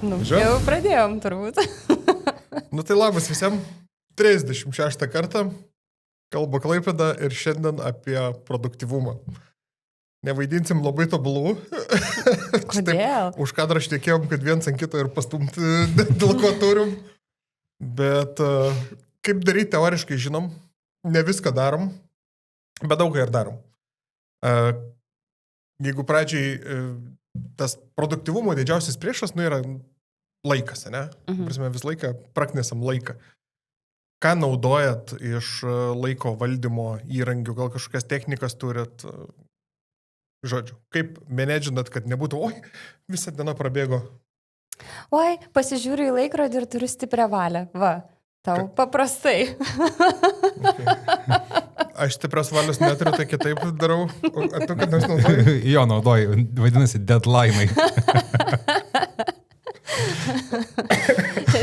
Nu, jau pradėjom turbūt. Nu tai labas visiems. 36 kartą kalba Klaipėda ir šiandien apie produktyvumą. Nevaidinsim labai tobulų. Kodėl? Už kadrą šnekėjom, kad viens ant kito ir pastumti dėl ko turim. Bet kaip daryti teoriškai žinom, ne viską darom, bet daug ką ir darom. Jeigu pradžiai tas produktyvumo didžiausias priešas, yra laikas, ne? Prasme, vis laiką praknesam laiką. Ką naudojat iš laiko valdymo įrangių, gal kažkokias technikas turit? Žodžiu, kaip menedžinat, kad nebūtų, visą dieną prabėgo. Pasižiūriu į laikrodį ir turiu stiprią valią. Va, tau paprastai. Okay. Aš stiprios valios neturiu, tai kitaip darau. O tu kad nors naudoji? Jo, naudoju. Vadinasi, deadline'ai.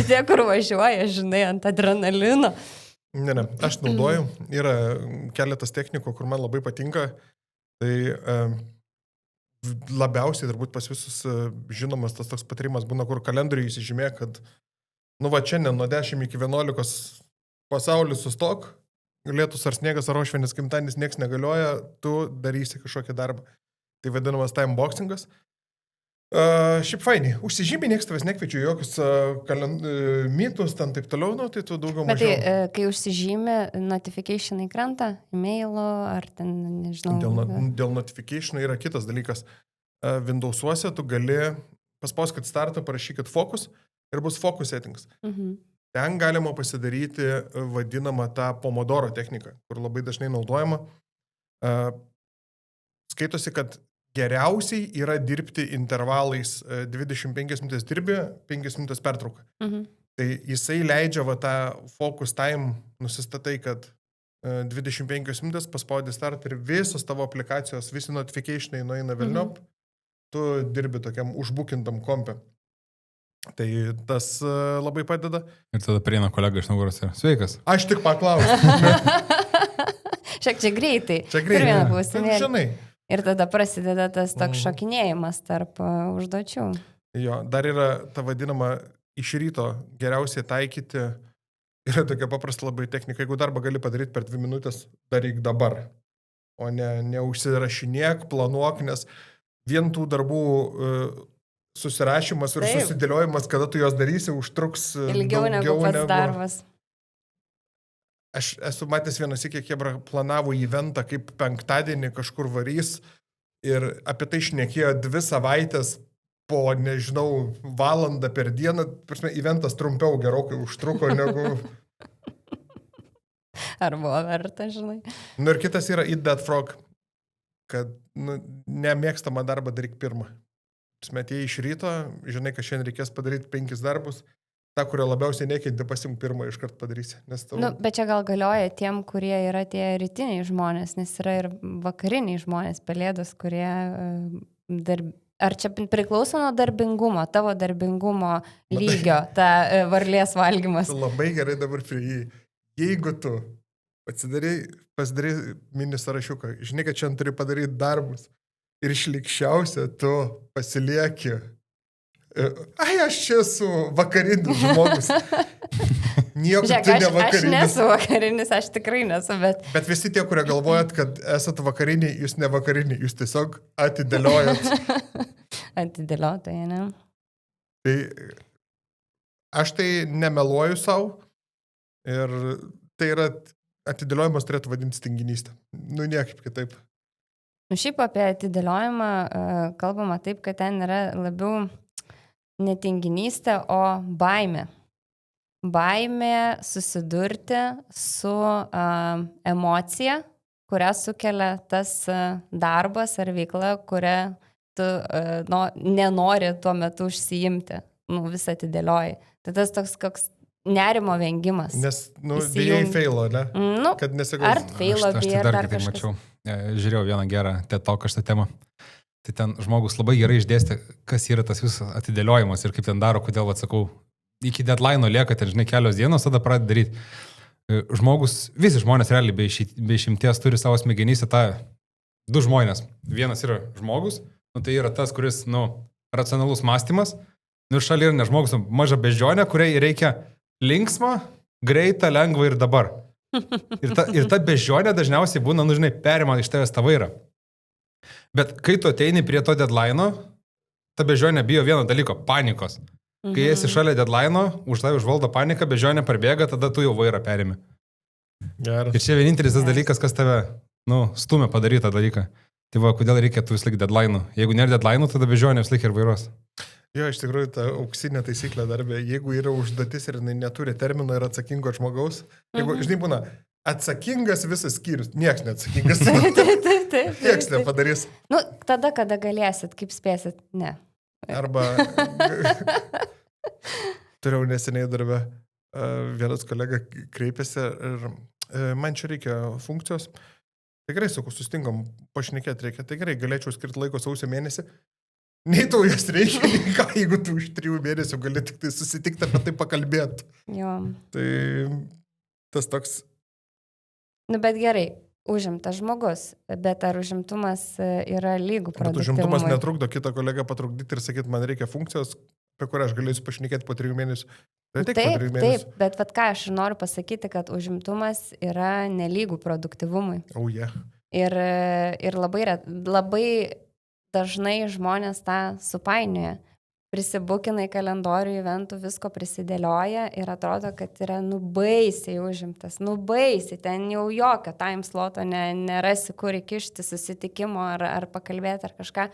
Tie, kur važiuoja, žinai, ant adrenalino. Ne, aš naudoju. Yra keletas technikų, kur man labai patinka. Tai labiausiai turbūt pas visus žinomas tas toks patarimas būna, kur kalendoriui įsižymė, kad šiandien nuo 10 iki 11 pasaulis sustok, lietus ar sniegas ar ošvienis gimtadienis nieks negalioja, tu darysi kažkokį darbą. Tai vadinamas timeboxingas. Šiaip fainiai, užsižymė, nieks tavęs nekviečiu jokius mitus, ten taip toliau, tai tu daugiau mažiau. Bet tai, kai užsižymė, notificationai krenta, e-mailo ar ten, nežinau. Dėl notification yra kitas dalykas. Windowsuose tu gali paspauskit startą, parašykit focus ir bus focus settings. Ten galima pasidaryti vadinamą tą Pomodoro techniką, kur labai dažnai naudojama. Skaitosi, kad geriausiai yra dirbti intervalais 25 minutės dirbi, 5 minutės pertrauka. Tai jisai leidžia tą focus time, nusistatai, kad 25 minutės paspaudi start ir visos tavo aplikacijos, visi notificationai nueina velniop, tu dirbi tokiam užbukintam kompe. Tai tas labai padeda. Ir tada prieina kolega iš Naugaros ir sveikas. Aš tik paklausiu. Šiek čia greitai. Čia greitai. Ir vieną klausimėlį. Žinai. Ir tada prasideda tas toks šokinėjimas tarp užduočių. Jo, dar yra ta vadinama iš ryto geriausiai taikyti. Yra tokia paprasta labai technika. Jeigu darbą gali padaryti per 2 minutės, daryk dabar. O ne užsirašinėk, planuok, nes vien tų darbų susirašymas ir susidėliojimas, kada tu juos darysi, užtruks ilgiau negu pats darbas. Aš esu matęs vienas, kiek jie planavo eventą, kaip penktadienį kažkur varys ir apie tai šnekėjo 2 savaitės po, nežinau, valandą per dieną. Prasme, eventas trumpiau gerokai užtruko negu... Ar buvo verta, žinai? Ir kitas yra Eat That Frog, kad nemėgstamą darbą daryk pirmą. Atėjai iš ryto, žinai, kad šiandien reikės padaryti 5 darbus. Ta, kurio labiausiai nekėdė, pasimk pirmą iškart padarysi. Bet čia gal galioja tiem, kurie yra tie rytiniai žmonės, nes yra ir vakariniai žmonės, pelėdos, kurie... Ar čia priklauso nuo darbingumo, tavo darbingumo lygio, ta varlės valgymas? Labai gerai dabar prie jį. Jeigu tu pasidarai mini sąrašiuką, žinai, kad čia turi padaryti darbus ir išlikščiausia, tu pasilieki. Aš čia esu vakarinis žmogus. Nieko tu ne vakarinis. Aš nesu vakarinis, aš tikrai nesu, bet... Bet visi tie, kurie galvojat, kad esat vakariniai, jūs ne vakariniai, jūs tiesiog atidėliojat. Atidėliotojai, ne? Tai aš tai nemeluoju savo ir tai yra atidėliojimas turėtų vadinti tinginystę. Niekaip kitaip. Šiaip apie atidėliojimą kalbama taip, kad ten yra labiau netinginystė, o baimė. Baimė susidurti su emocija, kurią sukelia tas darbas ar veikla, kurią tu nenori tuo metu užsiimti. Visą atidėlioji. Tai tas toks koks nerimo vengimas. Nes, bijai failo, ne? Kad nesigaus. Ar failo bijai, ar dar kažkas. Mačiau. Žiūrėjau vieną gerą TED-talką šitą temą. Tai ten žmogus labai gerai išdėstė, kas yra tas visas atidėliojimas ir kaip ten daro, kodėl, atsakau, iki deadline'o lieka, ten, žinai, kelios dienos, tada pradeda daryti. Žmogus, visi žmonės realiai be išimties turi savo smegenyse tą 2 žmonės. Vienas yra žmogus, tai yra tas, kuris, racionalus mąstymas, Nu, šalia yra nežmogus, maža beždžionė, kuriai reikia linksmą, greitą, lengvą ir dabar. Ir ta beždžionė dažniausiai būna, nu, žinai, perima iš tavęs tą vairą. Bet kai tu ateini prie to deadline'o, ta beždžionė bijo vieno dalyko - panikos. Kai esi šalia deadline'o, už tai užvaldo panika, beždžionė parbėga, tada tu jau vairą perimi. Geras. Ir čia vienintelis tas dalykas, kas tave, nu, stumia padaryti tą dalyką. Tai va, kodėl reikėtų vis laik deadline'ų. Jeigu nėra deadline'ų, tada beždžionė vis laik ir vairuos. Jo, iš tikrųjų, ta auksinė taisyklė darbė, jeigu yra užduotis ir jinai neturi termino ir atsakingo žmogaus, jeigu, žinai, būna atsakingas visas skyrius, nieks neatsakingas. Taip. Nieks nepadarys. Nu, tada, kada galėsit, kaip spėsit, ne. Arba turėjau neseniai darbę, vienas kolega kreipėsi ir man čia reikia funkcijos. Tai gerai, sakau, sustingom, pašnekėti reikia. Tai gerai, galėčiau skirti laiko sausio mėnesį. Nei tau jas reikia, nei ką, jeigu tu už 3 mėnesių gali tik tai susitikti apie tai pakalbėti. Jo. Tai tas toks... Nu, bet gerai, užimtas žmogus, bet ar užimtumas yra lygų Bet produktyvumui? užimtumas netrukdo kitą kolegą patrukdyti ir sakyti, man reikia funkcijos, apie kurią aš galėsiu pašnekėti po 3 mėnesių. Tai tik po 3 mėnesių. Taip, bet vat ką aš noriu pasakyti, kad užimtumas yra nelygų produktyvumui. Oh, yeah. Ir labai dažnai žmonės tą supainioja. Prisibukinai kalendorių eventų, visko prisidėlioja ir atrodo, kad yra nubaisiai užimtas. Nubaisiai, ten jau jokio time sloto nerasi, kur įkišti susitikimo ar pakalbėti ar kažką.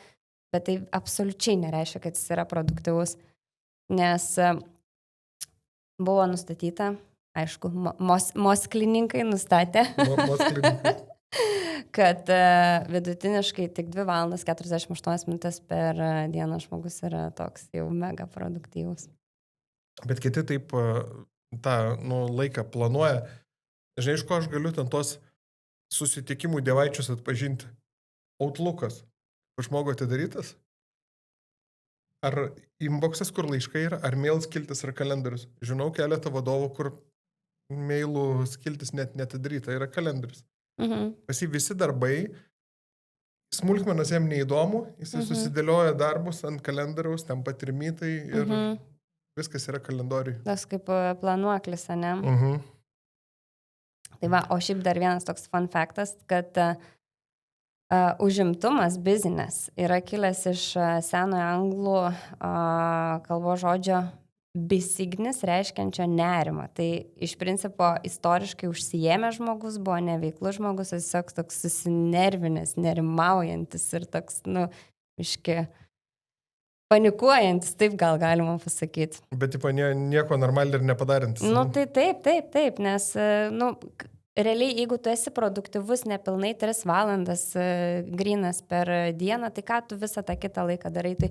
Bet tai absoliučiai nereiškia, kad jis yra produktyvus. Nes buvo nustatyta, aišku, mosklininkai nustatė, kad vidutiniškai tik 2 valandas 48 minutės per dieną žmogus yra toks jau mega produktyvus. Bet kiti taip tą laiką planuoja. Žinai, iš ko aš galiu ten tos susitikimų dievaičius atpažinti? Outlookas. Žmogo atidarytas? Ar inboxas, kur laiškai yra, ar mail skiltis, ar kalendorius? Žinau keletą vadovų, kur mailų skiltis net netidaryta, yra kalendorius. Pas jį visi darbai, smulkmenas jam neįdomu, jis susidėlioja darbus ant kalendoriaus, ten pat ir mytai ir viskas yra kalendoriui. Tas kaip planuoklis, ne? Tai va, o šiaip dar vienas toks fun factas, kad užimtumas, business yra kilęs iš senojo anglų kalbos žodžio bisignis, reiškiančio nerimą. Tai iš principo istoriškai užsijėmė žmogus, buvo neveiklus žmogus, tiesiog toks susinervinęs, nerimaujantis ir toks, iški panikuojantis, taip gal galima pasakyti. Bet tipo nieko normaliai ir nepadarintis. Tai taip, nes, realiai, jeigu tu esi produktyvus nepilnai 3 valandas grynas per dieną, tai ką tu visą tą kitą laiką darai? Tai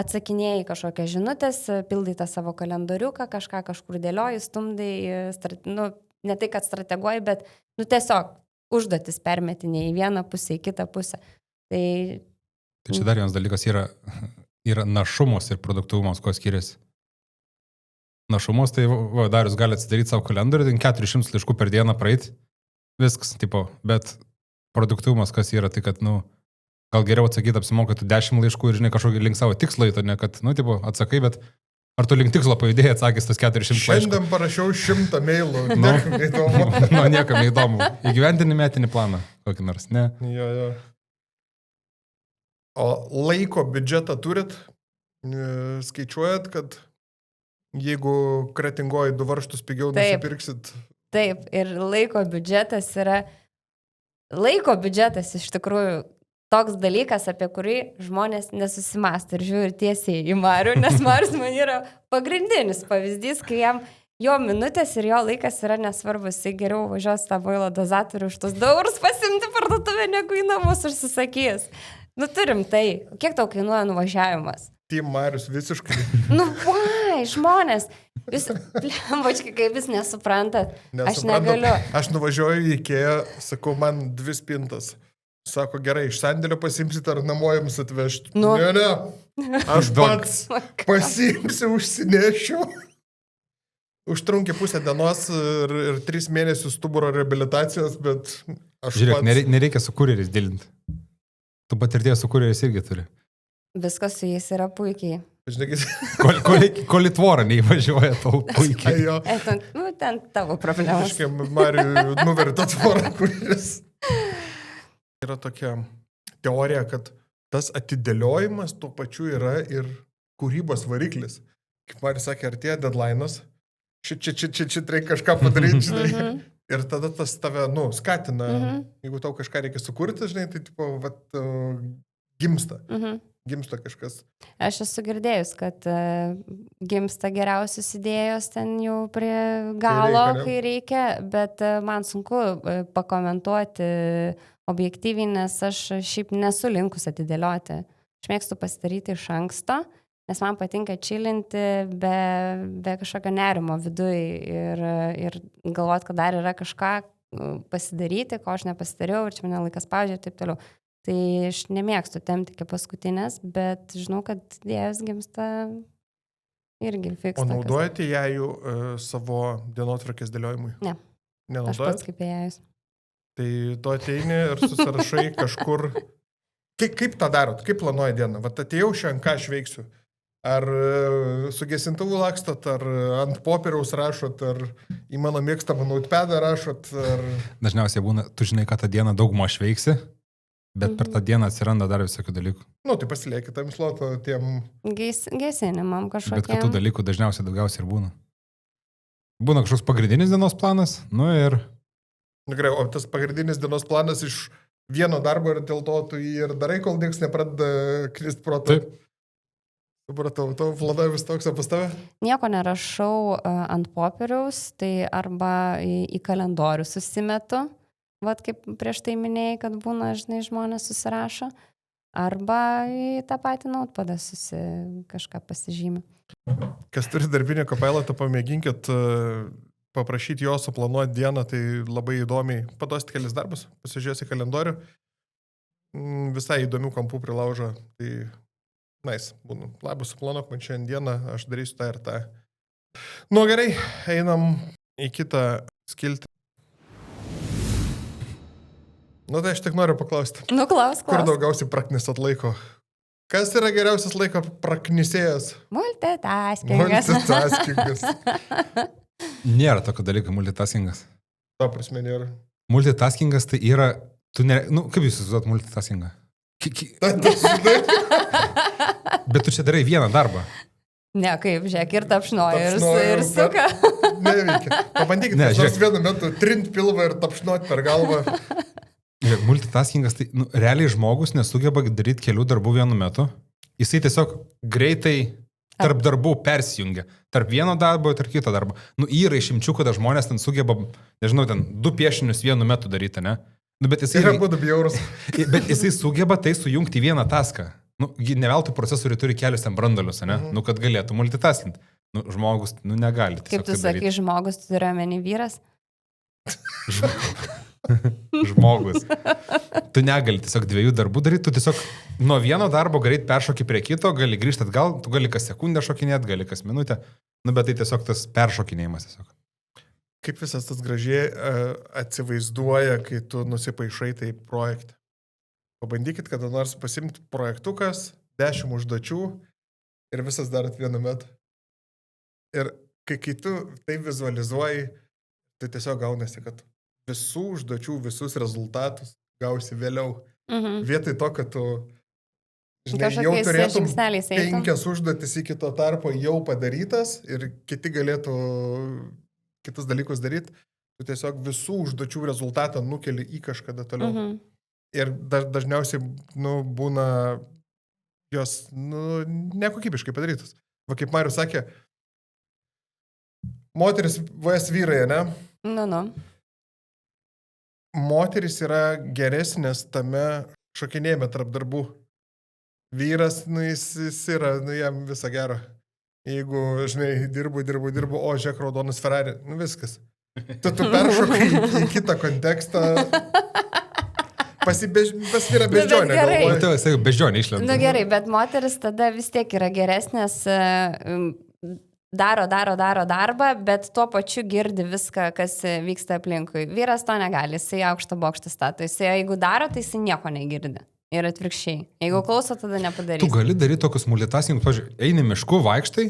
atsakinėjai kažkokias žinutės, pildai tą savo kalendoriuką, kažką kažkur dėlioji, stumdai, ne tai, kad strateguoji, bet tiesiog užduotis permetinė į vieną pusę, į kitą pusę. Tai čia dar vienas dalykas yra našumas ir produktyvumas, ko skiriasi. Našumas, tai Darius gali atsidaryti savo kalendorių, 400 laiškų per dieną praeiti, viskas, bet produktyvumas, kas yra, tai kad, gal geriau atsakyti, apsimoka, tu 10 laiškų ir, žinai, kažkokį link savo tikslą, tai ne, kad, atsakai, bet ar tu link tikslo pajudėjai atsakys tas 400 laiškų? Šiandien parašiau 100 mailų, niekam neįdomu. Niekam neįdomu. Įgyvendini metinį planą, kokį nors, ne? Jo. O laiko biudžetą turit? Skaičiuojat, kad jeigu kretingoji 2 varžtus pigiau nusipirksit? Taip, ir laiko biudžetas iš tikrųjų toks dalykas, apie kurį žmonės nesusimąsto ir žiūri tiesiai į Marių, nes Marius man yra pagrindinis pavyzdys, kai jo minutės ir jo laikas yra nesvarbus, jis geriau važiuos tą muilo dozatorių už tus eurus pasimti parduotuvę, negu į namus užsisakys. Turim tai. Kiek tau kainuoja nuvažiavimas? Team Marius visiškai. Žmonės, jūs plembačkai, kaip vis nesuprantat, aš negaliu. Aš nuvažiuoju į Ikea, sakau, man 2 spintas. Sako, gerai, iš sandėlio pasimsit ar namo jums atvežti? Ne. Aš pats pasimsiu, užsinešiu. Užtrunkė pusę dienos ir 3 mėnesius stuburo reabilitacijos, bet aš Žiūrėk, pats... nereikia su kurjeriais dilinti. Tu patirties su kurjeriais irgi turi. Viskas su jais yra puikiai. Žinai, Kol į tvorą neįvažiuoja, tau puikiai. jo. Ten tavo problemos. Kažkaip Mariu nuvertą tvorą, kuris. Yra tokia teorija, kad tas atidėliojimas tuo pačiu yra ir kūrybos variklis. Kaip Marius sakė, artėja deadline'as, čia reikia kažką padaryti, žinai. Ir tada tas tave, skatina, jeigu tau kažką reikia sukurti, žinai, tai tipo, gimsta. Gimsta kažkas. Aš esu girdėjus, kad gimsta geriausios idėjos ten jau prie galo, kai reikia, bet man sunku pakomentuoti objektyviai, nes aš šiaip nesu linkus atidėlioti. Aš mėgstu pasidaryti iš anksto, nes man patinka čilinti be kažkokio nerimo viduje ir galvoti, kad dar yra kažką pasidaryti, ko aš nepasidariau ir čia mane laikas spaudžia ir taip toliau. Tai aš nemėgstu tempti iki paskutinės, bet žinau, kad idėjos gimsta irgi fiks. O naudojate jajų savo dienotvarkės dėliojimui? Ne. Nenaudojate? Aš pats kaip jajus. Tai tu ateini ir susirašai kažkur. Kaip tą darot? Kaip planuoja dieną? Vat atėjau šiandien, ką aš veiksiu? Ar su gesintuvu lakstot, ar ant popieriaus rašot, ar į mano mėgstamą notepadą rašot, ar... Dažniausiai būna, tu žinai, kad tą dieną daugmaž veiksi, bet per tą dieną atsiranda dar visokių dalykų. Tai pasilieki tam sloto tiem... Gesinimam kažkokiem. Bet kad tų dalykų daugiausiai ir būna. Būna kažkoks pagrindinis dienos planas, ir... Gerai, o tas pagrindinis dienos planas iš vieno darbo ir dėl to tu jį ir darai, kol nieks nepradeda krist proto. Taip. Supratau, tavo planavimas toks pas tave? Nieko nerašau ant popieriaus, tai arba į kalendorių susimetu, kaip prieš tai minėjai, kad būna, žinai, žmonės susirašo, arba į tą patį notepadą kažką pasižymė. Kas turi darbinę kopilotą, pamėginkit paprašyti jo suplanuoti dieną, tai labai įdomiai paduosit kelis darbus, pasižiūrėsi kalendorių, visai įdomių kampų prilaužo, tai... Būnu. Labas, suplanuok man šiandieną, aš darysiu tą ir tą. Gerai, einam į kitą skiltį. Tai aš tik noriu paklausti. Klaus. Kur daugiausiai praknisat laiko? Kas yra geriausias laiko praknisėjas? Multitaskingas. Nėra tokio dalyko multitaskingas. Ta prasme nėra. Multitaskingas tai yra... kaip jūs įsivaizduojat multitaskingą? Bet tu čia darai vieną darbą. Ne, kaip, žiūrėk, ir tapšnoja, ir suka. Neveikia. Pabandykite, nors vienu metu trint pilvą ir tapšnoti per galvą. Multitaskingas, tai realiai žmogus nesugeba daryti kelių darbų vienu metu. Jisai tiesiog greitai tarp darbų persijungia. Tarp vieno darbo ir tarp kito darbo. Yra išimčių, kada žmonės ten sugeba, nežinau, ten 2 piešinius vienu metu daryti, ne? Bet jisai yra būtų bjaurus. Bet jisai sugeba tai sujungti vieną taską. Ne veltui procesoriai turi kelius ten branduolius, ne? Kad galėtų multitaskinti. Žmogus, negali. Kaip tu sakai, žmogus, tu turi omeny vyras? Žmogus. Tu negali tiesiog 2 darbų daryti, tu tiesiog nuo vieno darbo greit peršoki prie kito, gali grįžti atgal, tu gali kas sekundę šokinėti, gali kas minutę. Bet tai tiesiog tas peršokinėjimas tiesiog. Kaip visas tas gražiai atsivaizduoja, kai tu nusipaišai tai projektą. Pabandykit kada nors pasimti projektukas, 10 užduočių ir visas darot vienu metu. Ir kai tu tai vizualizuoji, tai tiesiog gaunasi, kad visų užduočių, visus rezultatus gausi vėliau. Vietoj to, kad tu jau turėtum 5 užduotis iki to tarpo jau padarytas ir kiti galėtų kitus dalykus daryti, tu tiesiog visų užduočių rezultatą nukeli į kažkada toliau. Ir dažniausiai būna jos nekokybiškai padarytas. Va kaip Marius sakė, moteris vs vyrai, ne? Moteris yra geresnės tame šokinėjime tarp darbų. Vyras, jis yra, jam visą gerą. Jeigu, žinai, dirbu, o žiūrėk, raudonas Ferrari, viskas. Tu peršokai į kitą kontekstą. Pasvyra beždžionė. Tai beždžionė išlenda. Gerai, bet moteris tada vis tiek yra geresnės, daro darbą, bet tuo pačiu girdi viską, kas vyksta aplinkui. Vyras to negali, jisai aukštą bokštą stato. Jisai, jeigu daro, tai jisai nieko negirdi. ir atvirkščiai. Jeigu klauso, tada nepadarysi. Tu gali daryti tokius multitasking, pavyzdžiui, eini mišku, vaikštai,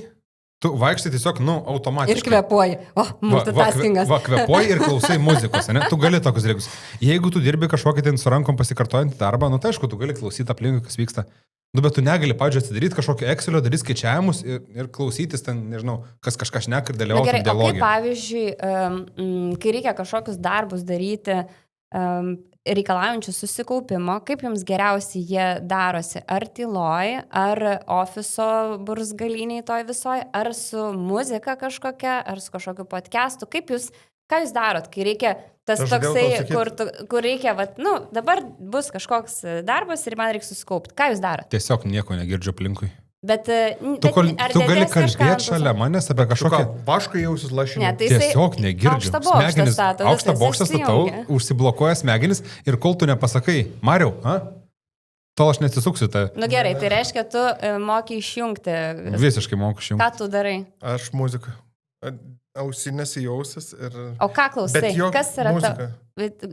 tu vaikštai tiesiog, automatiškai. Ir kvepuoji. O, multitaskingas. Kvepuoji ir klausai muzikos, ne? Tu gali tokius dalykus. Jeigu tu dirbi kažkokį ten su rankom pasikartojantį darbą, tai aišku, tu gali klausyti aplinkui, kas vyksta. Bet tu negali, pavyzdžiui, atsidaryti kažkokio Excelio, daryti skaičiavimus ir klausytis ten, nežinau, kas kažką šneka ir dalyvauti dialogį. Kaip pavyzdžiui, kai reikia kažkokius darbus daryti, reikalaujančių susikaupimo, kaip jums geriausiai jie darosi? Ar tyloj, ar ofiso burzgaliniai toj visoj, ar su muzika kažkokia, ar su kažkokiu podcastu? Ką jūs darot, kai reikia tas toksai, kur reikia, dabar bus kažkoks darbas ir man reikia susikaupti. Ką jūs darot? Tiesiog nieko negirdžiu aplinkui. Bet tu gali kalbėti šalia manęs apie kažkokią... Vaškai jausis lašinį. Ne, tai tiesiog negirdžiu. Aukštą bokštą statau, užsiblokuoja smegenis ir kol tu nepasakai, Mariau, tol aš nesisuksiu tą. Gerai, tai reiškia, tu moki išjungti. Visiškai moku išjungti. Ką tu darai? Aš muziką. Ausinės įjausis ir... O ką klausai? Kas yra muzika?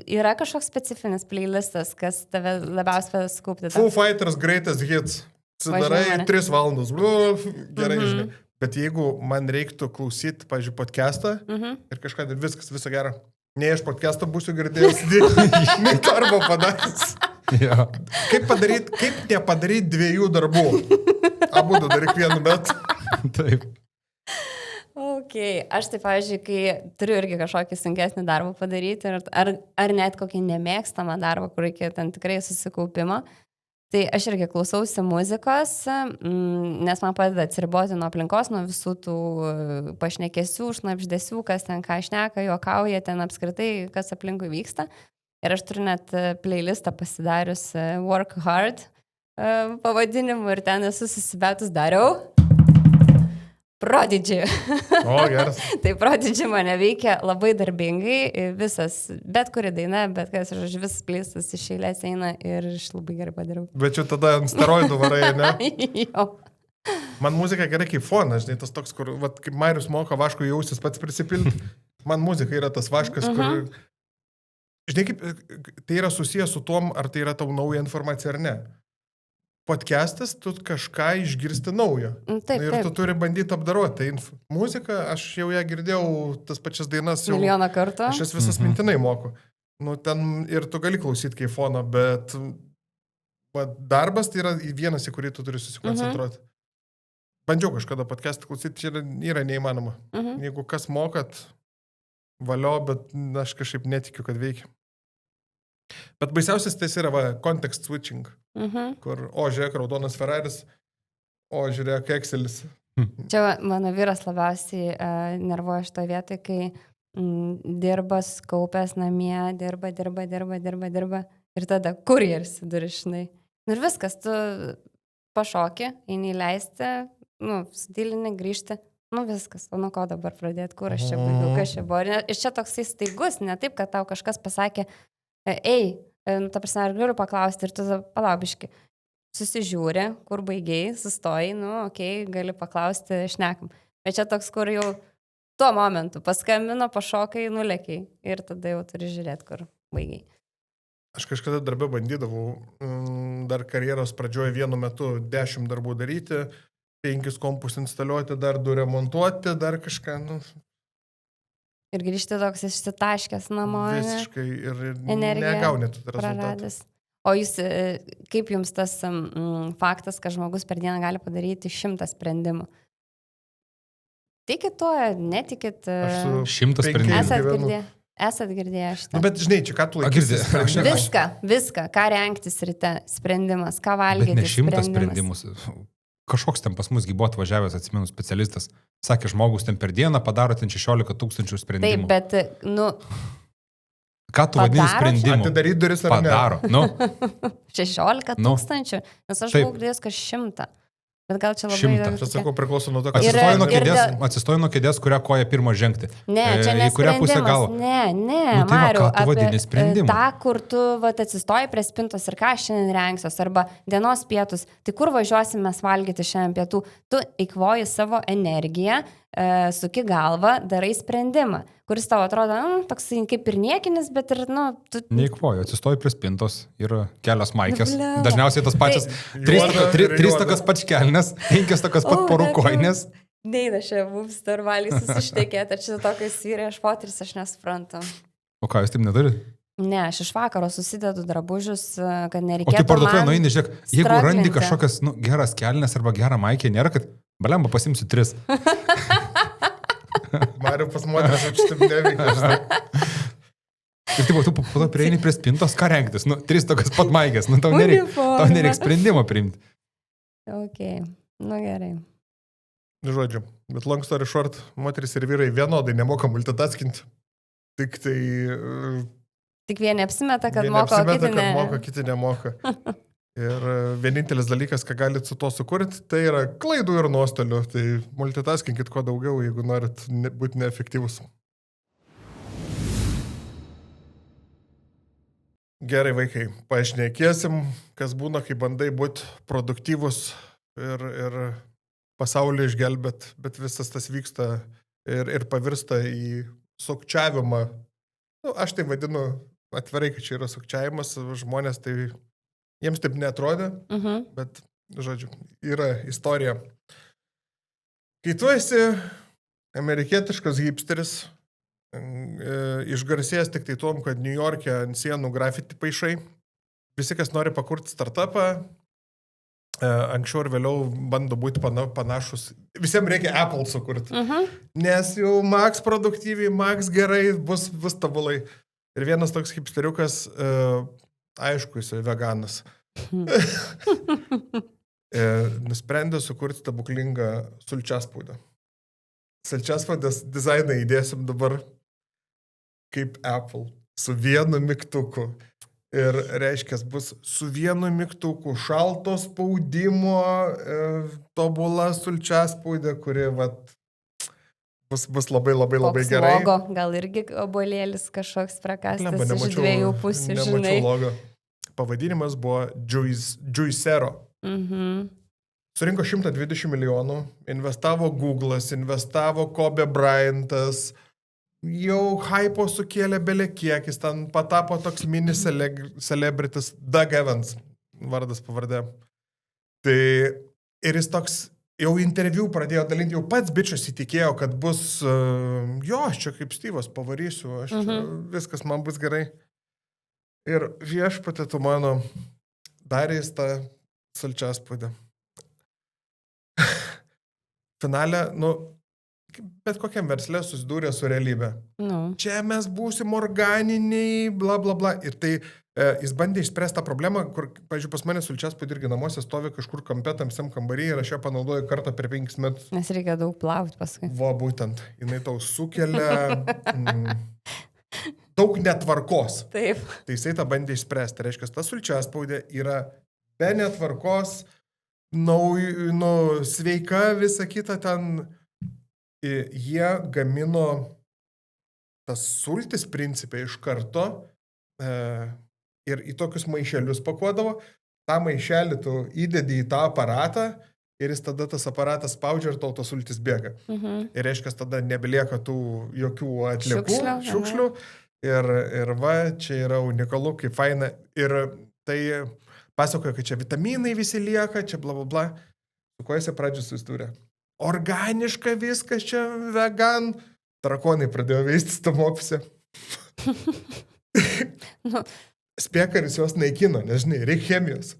Yra kažkoks specifinis playlistas, kas tave labiausiai skupti? Foo Fighters Greatest Hits. Darai 3 valandas. Gerai, žinai. Bet jeigu man reiktų klausyti, pavyzdžiui, podcastą ir kažką ir viskas, viso gero. Ne, aš podcastą būsiu girdėjęs, nei darbo padarys. Ja. Kaip nepadaryti 2 darbų? Abudu daryk vienu metu. Taip. Okay. Aš taip, pavyzdžiui, kai turiu irgi kažkokį sunkesnį darbą padaryti, ar net kokį nemėgstamą darbą, kur reikia ten tikrai susikaupimo, tai aš irgi klausausi muzikos, nes man padeda atsiriboti nuo aplinkos, nuo visų tų pašnekesių, šnabždesių, kas ten ką šneka, juokauja, ten apskritai, kas aplinkui vyksta. Ir aš turiu net playlistą pasidarius Work Hard pavadinimu ir ten esu susibetus dariau. Prodigy. O, geras. Tai Prodigy mane veikia labai darbingai, bet kuri daina, bet kas, žodžiu, visas plistas iš eilės eina ir aš labai gerai padariau. Bet čia tada ant steroidų varai, ne? Jo. Man muzika gerai kaip fonas, žinai, tas toks, kur, kaip Marius moka vaškų jausis pats prisipilti, man muzika yra tas vaškas, kur, žinai, kaip tai yra susijęs su tom, ar tai yra tau nauja informacija ar ne. Podcastas, tu kažką išgirsti naujo. Taip, ir tu turi bandyti apdaroti. Tai muzika, aš jau ją girdėjau, tas pačias dainas jau... Milijoną kartų. Aš jas visas mintinai moku. Ten ir tu gali klausyti kaip fono, bet darbas tai yra vienas, į kurį tu turi susikoncentruoti. Bandžiau kažkada podcastą klausyti, čia yra neįmanoma. Jeigu kas mokat, valio, bet aš kažkaip netikiu, kad veikia. Bet baisiausias tai yra context switching, kur, žiūrėk, raudonas Ferraris, žiūrėk, Excelis. Čia mano vyras labiausiai nervuoja šitoje vietoje, kai dirba, kaupęs namie, dirba ir tada kurjeris durešinai. Ir viskas, tu pašoki, eini leisti, sudilini, grįžti, viskas, nuo ko dabar pradėti, kur aš čia baigiau, kas čia buvo. Ir čia toksai staigus, ne taip, kad tau kažkas pasakė, ta prasme, ar galiu paklausti ir tu palaubiški. Susižiūri, kur baigiai, sustoji, gali paklausti, šnekam. Bet čia toks, kur jau tuo momentu paskambino, pašokai, nulėkiai ir tada jau turi žiūrėti, kur baigiai. Aš kažkada darbę bandydavau, dar karjeros pradžioje vienu metu 10 darbų daryti, 5 kompus instaliuoti, dar 2 remontuoti, dar kažką, Ir grįžti toks išsitaškęs namo. Visiškai ir negauni tų rezultatų. O jūs, kaip jums tas faktas, kad žmogus per dieną gali padaryti 100 sprendimų? Tikit to, netikit? 100 sprendimų. Esat girdėję šitą? Bet žinai, čia ką tu laikysi? Viską, ką rengtis ryte, sprendimas, ką valgyti, bet ne 100 sprendimus. Kažkoks ten pas musgi buvo atvažiavęs, atsimenu, specialistas. Sakė, žmogus ten per dieną padaro ten 16 000 sprendimų. Taip, bet, ką tu vadini sprendimu? Atidaryti duris ar ne? Padaro, 16 000, nes aš buvau girdėjęs, kad 100. Bet gal čia labai... 100. Aš sakau, priklauso nuo to, kad atsistoji nuo kėdės, kurią koją pirmą žengti. Ne, čia nesprendimas. Ne, Mariau, apie tą, kur tu atsistoji prie spintos ir ką šiandien rengsios, arba dienos pietus, tai kur važiuosim mes valgyti šiandien pietų, tu eikvoji savo energiją, suki galvą, darai sprendimą. kuris tau atrodo, toks kaip ir niekinis, bet ir, tu... Neįkvoju, atsistoju prie spintos, yra kelios maikės. Nu, blemba. Dažniausiai tos pačios, trys tokios pačkelnės, 5 tokios pat porų koinės. Neina čia mums normaliai susišnekėti, ar čia tokios vyrai, aš moteris, aš nesuprantu. O ką, jūs taip neturit? Ne, aš iš vakaro susidedu drabužius, kad O nereikėtų. tai parduotuvė nueini, žiūrėk, jeigu randi straglinti. kažkokias geras kelnes arba gerą maikę, nėra, kad balemba pasimsiu 3. Mariu pas moteris, aš taip neveikia, žinai. Ir taip, tu po to prieini prie spintos, ką rengtis, 3 tokias pat maikės, tau nereikia sprendimo priimti. Ok, gerai. Žodžiu, bet long story short, moteris ir vyrai vienodai nemoka multitaskinti. Tik tai... Tik vieni apsimeta, kad vieni moka, apsimeta, kiti ne. kad moka, kiti nemoka. Ir vienintelis dalykas, ką galite su to sukurti, tai yra klaidų ir nuostolių. Tai multitaskinkit kuo daugiau, jeigu norit būti neefektyvus. Gerai, vaikai, pašnekėsim, kas būna, kai bandai būti produktyvus ir pasaulį išgelbėt, bet visas tas vyksta ir pavirsta į sukčiavimą. Aš tai vadinu atvirai, kad čia yra sukčiavimas, žmonės tai, jiems taip neatrodė, bet, žodžiu, yra istorija. Kai tu esi amerikietiškas hipsteris, išgarsėjęs tik tai tom, kad New York'e ant sienų grafiti paišai, visi, kas nori pakurti startupą, anksčiau ir vėliau bando būti panašus. Visiems reikia Apple sukurti. Nes jau Max produktyviai, Max gerai, bus tabulai. Ir vienas toks hipsteriukas, aišku, jis veganas, nusprendė sukurti stebuklingą sulčiaspaudą. Sulčiaspaudas dizainą įdėsim dabar kaip Apple, su vienu mygtuku. Ir reiškia, bus su vienu mygtuku šalto spaudimo, tobula sulčiaspaudė, kuri bus labai Koks gerai. Logo, gal irgi obuolėlis kažkoks prakastas iš 2 pusių, žinai. Nemačiau logo. Pavadinimas buvo Juicero. Surinko 120 milijonų, investavo Google'as, investavo Kobe Bryantas, jau hypo sukėlė belekiekis, ten patapo toks mini celebritis Doug Evans, vardas pavardė. Tai ir jis toks jau interviu pradėjo dalinti, jau pats bičias įtikėjo, kad bus, aš čia kaip Styvas pavarysiu, viskas man bus gerai. Ir viešpatė tu mano darys tą sulčiaspaudę. Finale, bet kokiam versle susidūrė su realybė. Čia mes būsim organiniai, bla bla bla. Ir tai jis bandė išspręsti tą problemą, kur, pavyzdžiui, pas mane sulčiaspaudė irgi namuose stovi kažkur kampe tamsiam kambarį ir aš ją panaudoju kartą per 5 metus. Nes reikia daug plauti paskui. Būtent. Jinai tau sukelia daug netvarkos. Taip. Tai jisai tą bandė išspręsti. Tai reiškia, ta sulčiaspaudė yra be netvarkos, sveika, visa kita ten. Jie gamino tas sultis principai iš karto ir į tokius maišelius pakuodavo. tą maišelį tu įdedi į tą aparatą ir jis tada tas aparatas spaudžia ir tol tos sultis bėga. Ir reiškia, tada nebelieka tų jokių atliekų, šiukšlių. Ir va, čia yra unikalu, kaip faina. Ir tai pasakoja, kad čia vitaminai visi lieka, čia bla bla bla. Su kuo jis pradžiu susidūrė? Organiška viskas čia, vegan. Drakonai pradėjo veistis tam ofise. Spėkaris juos naikino, nežinai, reikia chemijos.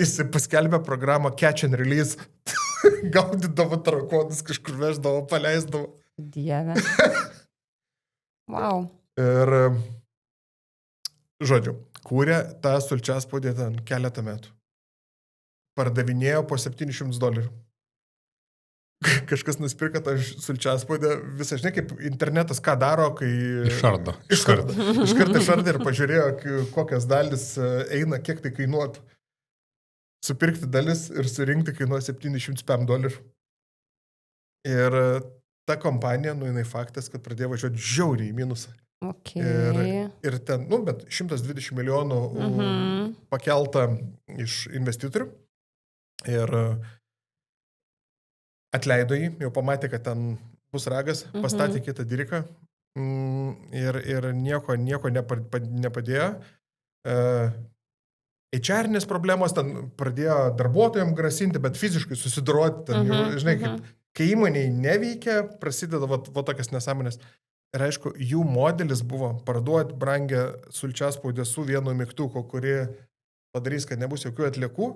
Jis paskelbė programą Catch and Release. Gaudydavo drakonus, kažkur veždavo, paleisdavo. Dieve. Wow. Ir, žodžiu, kūrė tą sulčiaspaudę ten keletą metų. Pardavinėjo po $700. Kažkas nusipirka tą sulčiaspaudę, visą, žinai, kaip internetas ką daro, kai... Išardo. Iškart išardė ir pažiūrėjo, kokias dalis eina, kiek tai kainuotų. Supirkti dalis ir surinkti kainuoja $705. Ir ta kompanija, jinai faktas, kad pradėjo važiuoti žiauriai į minusą. Okay. Ir ten, bet 120 milijonų pakelta iš investitorių. Ir atleido jį, jau pamatė, kad ten bus ragas, pastatė kitą diriką ir nieko nepadėjo. HR-nės problemos ten pradėjo darbuotojams grasinti, bet fiziškai susidoroti, ten, žinai, kai įmoniai neveikia, prasideda va tokias nesąmonės. Ir aišku, jų modelis buvo parduoti brangę sulčiaspaudę su vienu mygtuku, kuri padarys, kad nebus jokių atliekų.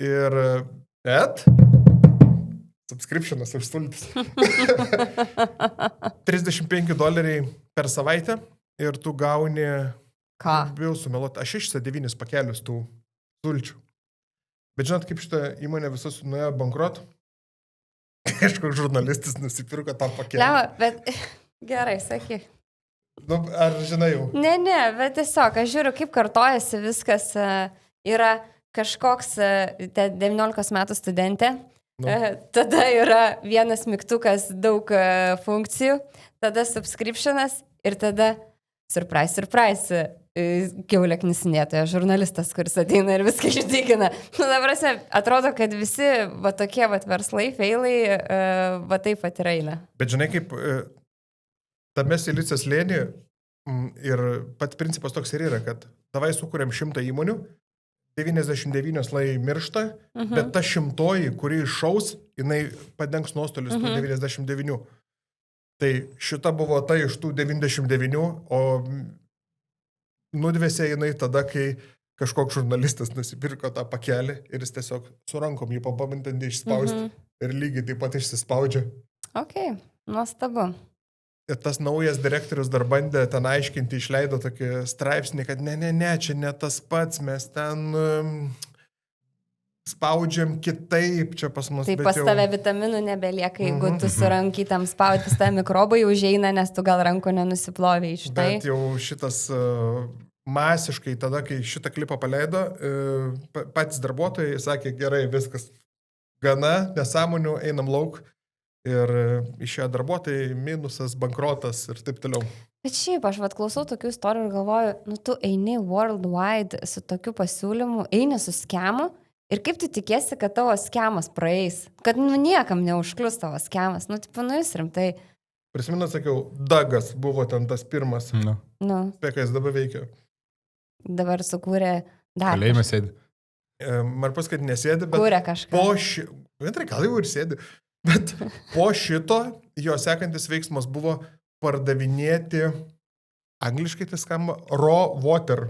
Ir subscriptionas už sultis. $35 per savaitę ir tu gauni, bijau sumeluoti, 6-9 pakelius tų sulčių. Bet žinot, kaip šitą įmonę visus nuėjo bankruot? Aišku, žurnalistas nusipirko tą pakelį. Leva, bet gerai, sakyk. Nu, ar žinai jau? Ne, bet tiesiog, aš žiūriu, kaip kartojasi viskas. Yra kažkoks 19 metų studentė, tada yra vienas mygtukas, daug funkcijų, tada subscriptionas ir tada surprise, kiaulė knisinėtoja, žurnalistas, kuris ateina ir viską išdygina. Nu, dabar atrodo, kad visi va tokie va verslai, feilai, va taip pat ir eina. Bet žinai, kaip tame Silicijos slėny ir pats principas toks ir yra, kad davai sukūrėm 100 įmonių, 99 lai miršta, bet ta 100, kuri iššaus, jinai padengs nuostolius tų 99. Tai šita buvo ta iš tų 99, o nudvėsė jinai tada, kai kažkoks žurnalistas nusipirko tą pakelį ir jis tiesiog su rankom jį pabandė išspausti ir lygiai taip pat išsispaudžia. Ok, nuostabu. Ir tas naujas direktorius dar bandė ten aiškinti, išleido tokį straipsnį, kad ne, čia ne tas pats, mes ten spaudžiam kitaip čia pas mus. Taip, pas tave vitaminų nebelieka, jeigu tu su rankytam spaudi, pas tave mikrobai užeina, nes tu gal rankų nenusiplovė iš tai. Bet jau šitas masiškai tada, kai šitą klipą paleido, patys darbuotojai sakė, gerai, viskas gana, nesąmonių, einam lauk. Ir išėjo darbuotojai, minusas, bankrotas ir taip toliau. Bet šiaip, aš klausau tokių istorijų ir galvoju, nu tu eini worldwide su tokiu pasiūlymu, eini su skemu ir kaip tu tikėsi, kad tavo skemas praeis, kad niekam neužklius tavo skemas, jis rimtai. Prisiminat, sakiau, Dagas buvo ten tas pirmas. Spėka, jis dabar veikia. Dabar sukūrė dar. Kalėjime sėdi. Marpas, kad nesėdi, bet kūrė kažką. Gal jau ir sėdi. Bet po šito jo sekantis veiksmas buvo pardavinėti, angliškai tai skamba, raw water.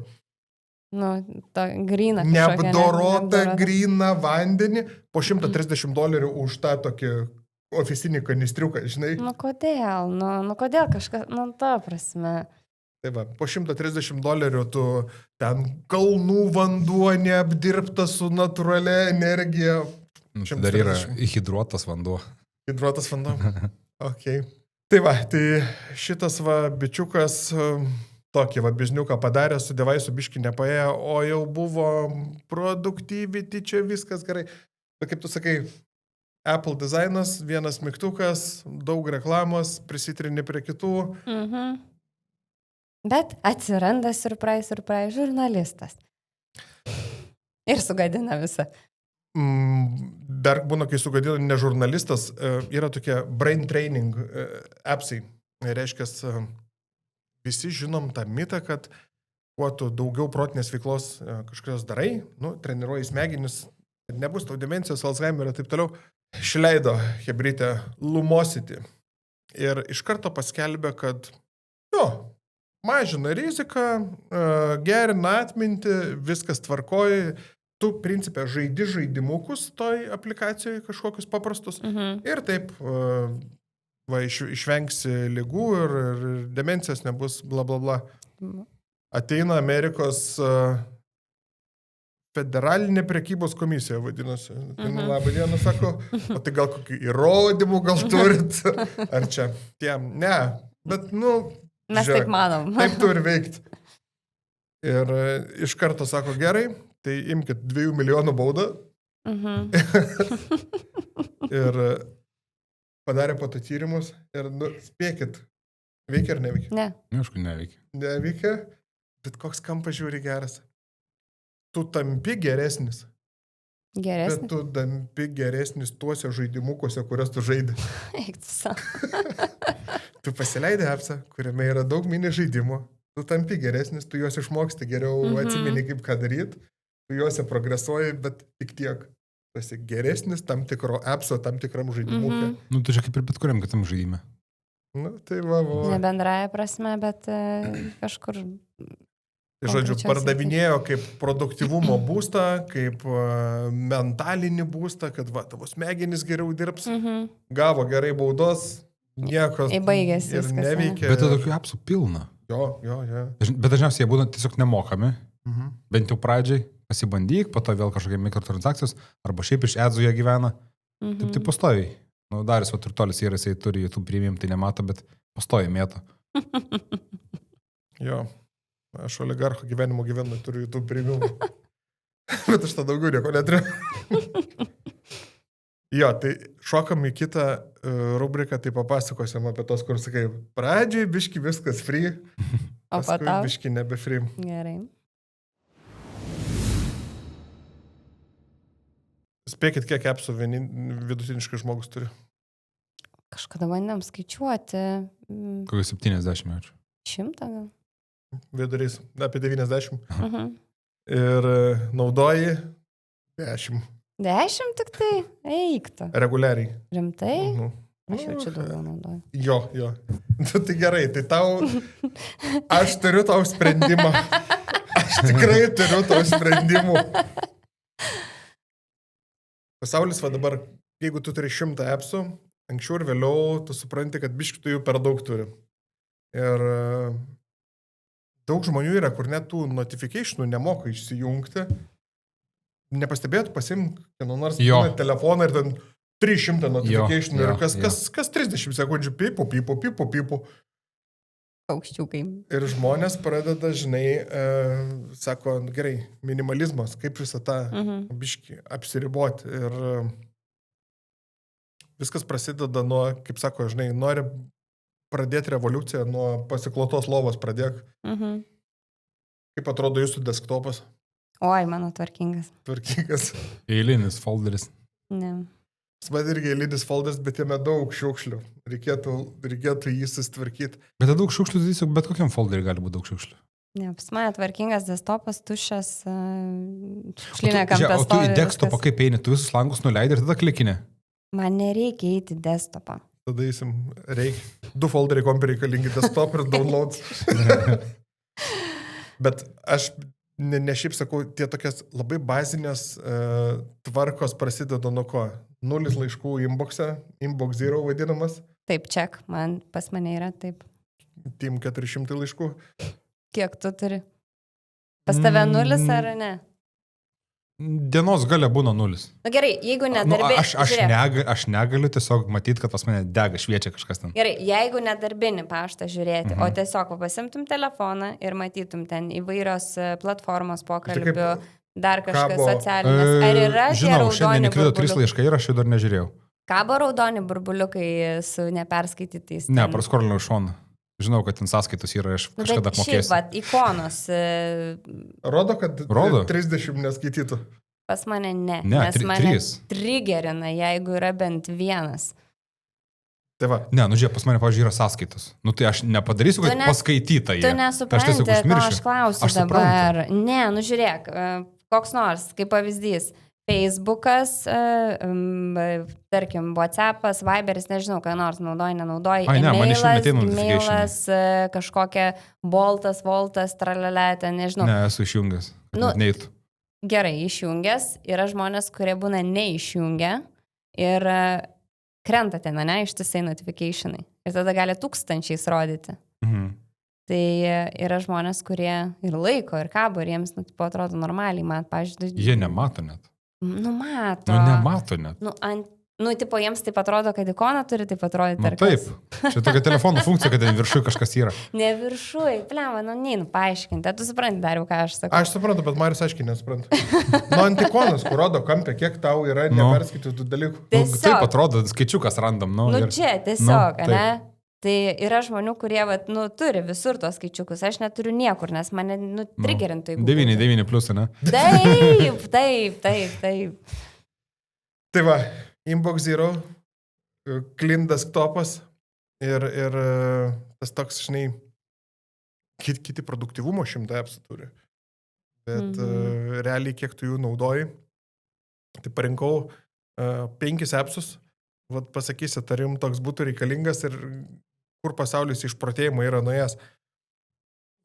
Ta gryna. Neapdorotą gryną vandenį po $130 už tą tokį ofisinį kanistriuką, žinai. Kodėl? Kodėl kažkas, ta prasme. Tai va, po $130 tu ten kalnų vanduo neapdirbtas su natūralia energija. Dar yra hidruotas vanduo. Hidruotas vanduo. Ok. Tai va, tai šitas va bičiukas tokį va bizniuką padarė, su devaisu biškį nepaėjo, o jau buvo produktyvity, čia viskas gerai. Bet kaip tu sakai, Apple dizainas, vienas mygtukas, daug reklamos, prisitrini prie kitų. Bet atsiranda surprise, žurnalistas. Ir sugadina visą. Dar būna, kai sugadina ne žurnalistas, yra tokie brain training appsai. Reiškia, visi žinom tą mitą, kad kuo tu daugiau protinės veiklos kažkokios darai, treniruoji smegenis, nebus tau demencijos, Alzheimerio ir taip toliau. Išleido hebrytę Lumosity ir iš karto paskelbė, kad mažina riziką, gerina atmintį, viskas tvarkoja. Tu, principė, žaidi žaidimukus toj aplikacijoje kažkokius paprastus ir taip išvengsi ligų ir demencijos nebus, bla bla bla. Ateina Amerikos federalinė prekybos komisija, vadinosi. Labą dieną, sako, o tai gal kokių įrodymų gal turit? Ar čia? Ne, bet, mes žiūrėk, taip manom. Taip turi veikti. Ir iš karto sako, gerai, tai imkit 2 milijonų baudą. Ir padarė po to tyrimus ir spėkit, veikia ar neveikia? Ne. Aišku, neveikia. Neveikia, bet koks kampas žiūri geras. Tu tampi geresnis. Geresnis? Bet tu tampi geresnis tuose žaidimukuose, kurias tu žaidži. Tu pasileidai appsą, kuriame yra daug mini žaidimų, tu tampi geresnis, tu juos išmoksti geriau, atsimeni kaip ką daryti, tu juose progresuoji, bet tik tiek. Tu esi geresnis tam tikro appso, tam tikram žaidimui. Nu, tu čia kaip ir bet kuriam kitam žaidime. Nu, tai va. Ne bendraja prasme, bet kažkur. Žodžiu, pardavinėjo kaip produktyvumo būstą, kaip mentalinį būstą, kad va, tavo smegenys geriau dirbs, gavo gerai baudos, nieko Įbaigėsi ir viskas, neveikia. Bet tokių apsų pilna. Jo. Bet dažniausiai jie būna tiesiog nemokami. Bent jau pradžiai pasibandyk, po to vėl kažkokie mikrotransakcijos, arba šiaip iš edzų jie gyvena. Taip tai pastoviai. Nu, Darius va turtolis yra, jisai turi YouTube premium, tai nemato, bet pastoviai mėto. Jo. Aš oligarcho gyvenimo gyvenu, turiu YouTube premium. Bet aš tą daugiau nieko neturiu. Jo, tai šokam į kitą rubriką, tai papasakosim apie tos, kur sakai, pradžiai biški viskas free, O paskui patau? biški nebe free. Gerai. Spėkit, kiek appsų vidutiniškai žmogus turi. Kažkada bandėm skaičiuoti. Kokius 70 metų. 100 gal. Vidurys apie 90. Ir naudoji 10. 10 tik tai? Eikta. Reguliariai. Rimtai? Mhm. Aš jau čia daugiau naudoju. Jo. Tai gerai, tai tau... Aš turiu tau sprendimą. Aš tikrai turiu tau sprendimų. Pasaulis va dabar, jeigu tu turi 100 appsų, anksčiau ir vėliau tu supranti, kad biški tu jų per daug turi. Ir daug žmonių yra, kur net tų notifikationų nemoka išsijungti. Nepastebėtų, pasimk, nors telefoną ir ten 300 notifikationų ir kas 30 sekundžių pipu. Paukščiukai. Ir žmonės pradeda, žinai, sako, gerai, minimalizmas, kaip visą tą biškį apsiriboti. Ir viskas prasideda nuo, kaip sako, žinai, nori pradėti revoliuciją, nuo pasiklotos lovos pradėk. Kaip atrodo jūsų desktopas? Oi, mano tvarkingas. Tvarkingas. Eilinis folderis. Ne. Man irgi eilinis folderis, bet jame daug šiukšlių. Reikėtų jį susitvarkyti. Bet daug šiukšlių, tiesiog bet kokiam folderį gali būti daug šiukšlių. Ne, pas mane tvarkingas desktopas, tuščias, šiukšlinė kampė. O tu į desktopą kaip eini, tu visus langus nuleidai ir tada klikinė? Man nereikia eiti į desktopą. Tada eisim, reikia. 2 folderiai kompiai reikalingi, desktop ir downloads. Bet aš ne šiaip sakau, tie tokias labai bazinės tvarkos prasideda nuo ko? 0 laiškų inboxe, inbox zero vadinamas. Taip, check, pas mane yra taip. Team 400 laiškų. Kiek tu turi? Pas tave 0 ar ne? Dienos gale būna 0. Na gerai, jeigu nedarbinį... Aš negaliu tiesiog matyti, kad pas mane dega, šviečia kažkas ten. Gerai, jeigu nedarbinį paštą žiūrėti, o tiesiog pasimtum telefoną ir matytum ten įvairios platformos pokalbių, dar kažkas socialinės. Ar yra žinau, šiandien įkrido 3 laiškai ir aš jų dar nežiūrėjau. Kabo raudoni burbuliukai su neperskaitytais. Ne, praskolinau iš šono. Žinau, kad ten sąskaitos yra, aš kažkada apmokėsiu. Šiaip, vat, ikonos. Rodo, kad 30 neskaitytų. Pas mane ne. Ne, nes mane 3. Trigerina, jeigu yra bent vienas. Tai va. Ne, žiūrėk, pas mane, pavyzdžiui, yra sąskaitos. Nu tai aš nepadarysiu, kad paskaityta jie. Tu nesupranti, ko aš klausiu dabar. Ne, žiūrėk, koks nors, kaip pavyzdys. Facebookas, tarkim, WhatsAppas, Viberis, nežinau, ką nors naudoji, nenaudoji. E-mailas, kažkokia Boltas, tralelė, nežinau. Ne, esu išjungęs. Neitų. Gerai, išjungęs. Yra žmonės, kurie būna neišjungę ir krenta ten, ne, ištisai notifikationai. Ir tada gali 1000 rodyti. Tai yra žmonės, kurie ir laiko, ir kabo, ir jiems, atrodo normaliai. Man, pavyzdžiui, jie nemato net. Mato. Nemato net. Tipo, jiems taip atrodo, kad ikona turi taip atrodyti. Taip. Čia tokia telefono funkcija, kad ten viršui kažkas yra. Ne viršui, pleva, paaiškinti. Tu supranti, Dariau, ką aš sakau. Aš suprantu, bet Marius aiškiai nesupranta. Ant ikonos, kur rodo kampę, kiek tau yra neperskaitytų dalykų. Taip atrodo, skaičiukas randam. Čia tiesiog, ne? Tai yra žmonių, kurie, turi visur tos skaičiukus. Aš neturiu niekur, nes mane, trigerintų. 9 plius, ne? Taip. Tai va, Inbox Zero, Clean Desktopas ir tas toks, žinai, kiti produktyvumo 100 appsų turi. Bet realiai kiek tu jų naudoji, tai parinkau 5 appsus, vat pasakysi, tarim toks būtų reikalingas ir kur pasaulis išprotėjimo yra nuėjęs.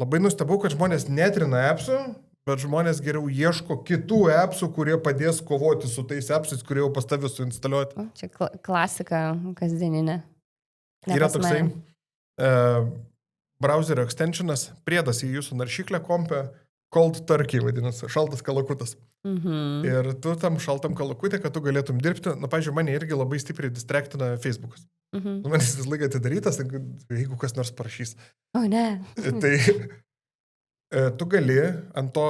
Labai nustebau, kad žmonės netrina appsų, bet žmonės geriau ieško kitų appsų, kurie padės kovoti su tais appsais, kurie jau pas tavį suinstaliuoti. Čia klasika kasdieninė. Yra toksai browserio extensionas, priedas į jūsų naršyklę kompę, cold turkey vadinasi, šaltas kalakutas. Ir tu tam šaltam kalakutė, kad tu galėtum dirbti, pavyzdžiui, mane irgi labai stipriai distraktina Facebookas. Manis vis laiką atidarytas, jeigu kas nors parašys. O ne. Tai tu gali ant to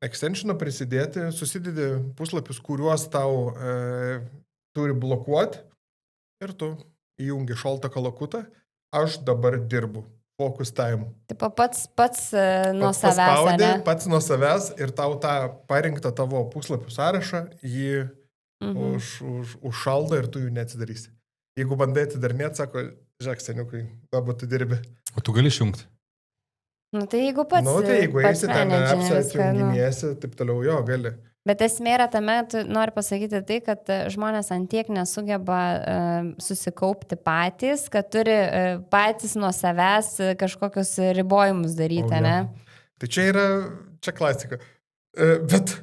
extensiono prisidėti, susidedi puslapius, kuriuos tau turi blokuoti ir tu įjungi šaltą kalakutą. Aš dabar dirbu. Focus time. Taip, pats nuo savęs, ne? Pats nuo savęs ir tau tą parinktą tavo puslapių sąrašą, jį užšaldo ir tu jų neatsidarysi. Jeigu bandai atidarnėti, sako, žiūrėk, seniukai, dabar tu dirbi. O tu gali išjungti? Nu tai jeigu pats... Nu tai jeigu eisi ten appsą, atjunginiesi, taip toliau, jo, gali. Bet esmė yra tame, tu nori pasakyti tai, kad žmonės antiek nesugeba susikaupti patys, kad turi patys nuo savęs kažkokius ribojimus daryti, ne? Tai čia klasika. Bet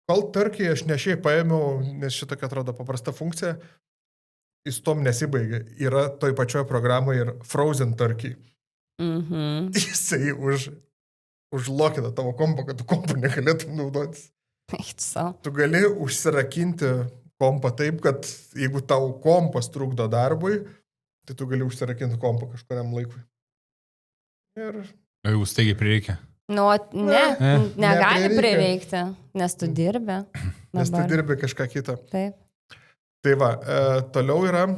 cold turkey aš ne šiaip paėmiau, nes šitokia atrodo paprasta funkcija, jis tom nesibaigia. Yra toj pačioje programoje ir frozen turkey. Jisai užlokina tavo kompą, kad tu kompą negalėtum naudotis. Tu gali užsirakinti kompą taip, kad jeigu tau kompas trukdo darbui, tai tu gali užsirakinti kompą kažkuriam laikui. Ir... Jau staigiai prireikia. Nu, negali prireikti, nes tu dirbi. Nes tu dirbi kažką kitą. Taip. Tai va, toliau yra...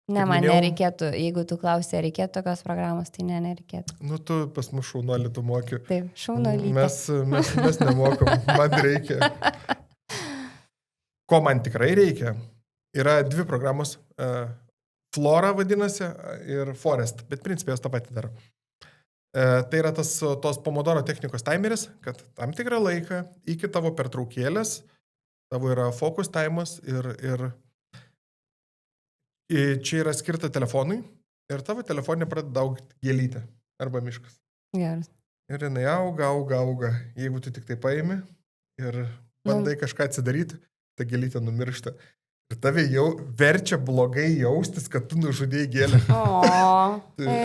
Ne, man nereikėtų, jeigu tu klausai, reikėtų tokios programos, tai nereikėtų. Nu, tu pas mus šaunuolį tu moki. Taip, šaunuolį. Mes nemokam, man reikia. Ko man tikrai reikia? Yra 2 programos, Flora vadinasi ir Forest, bet principės tą patį daro. Tai yra tos Pomodoro technikos timeris, kad tam tikrą laiką iki tavo pertraukėlės, tavo yra focus time'as ir čia yra skirta telefonui ir tavo telefonė pradeda augti gėlytę arba miškas. Geras. Ir jinai auga. Jeigu tu tik tai paimi ir bandai kažką atsidaryti, ta gėlytė numiršta. Ir tave jau verčia blogai jaustis, kad tu nužudėjai gėlę.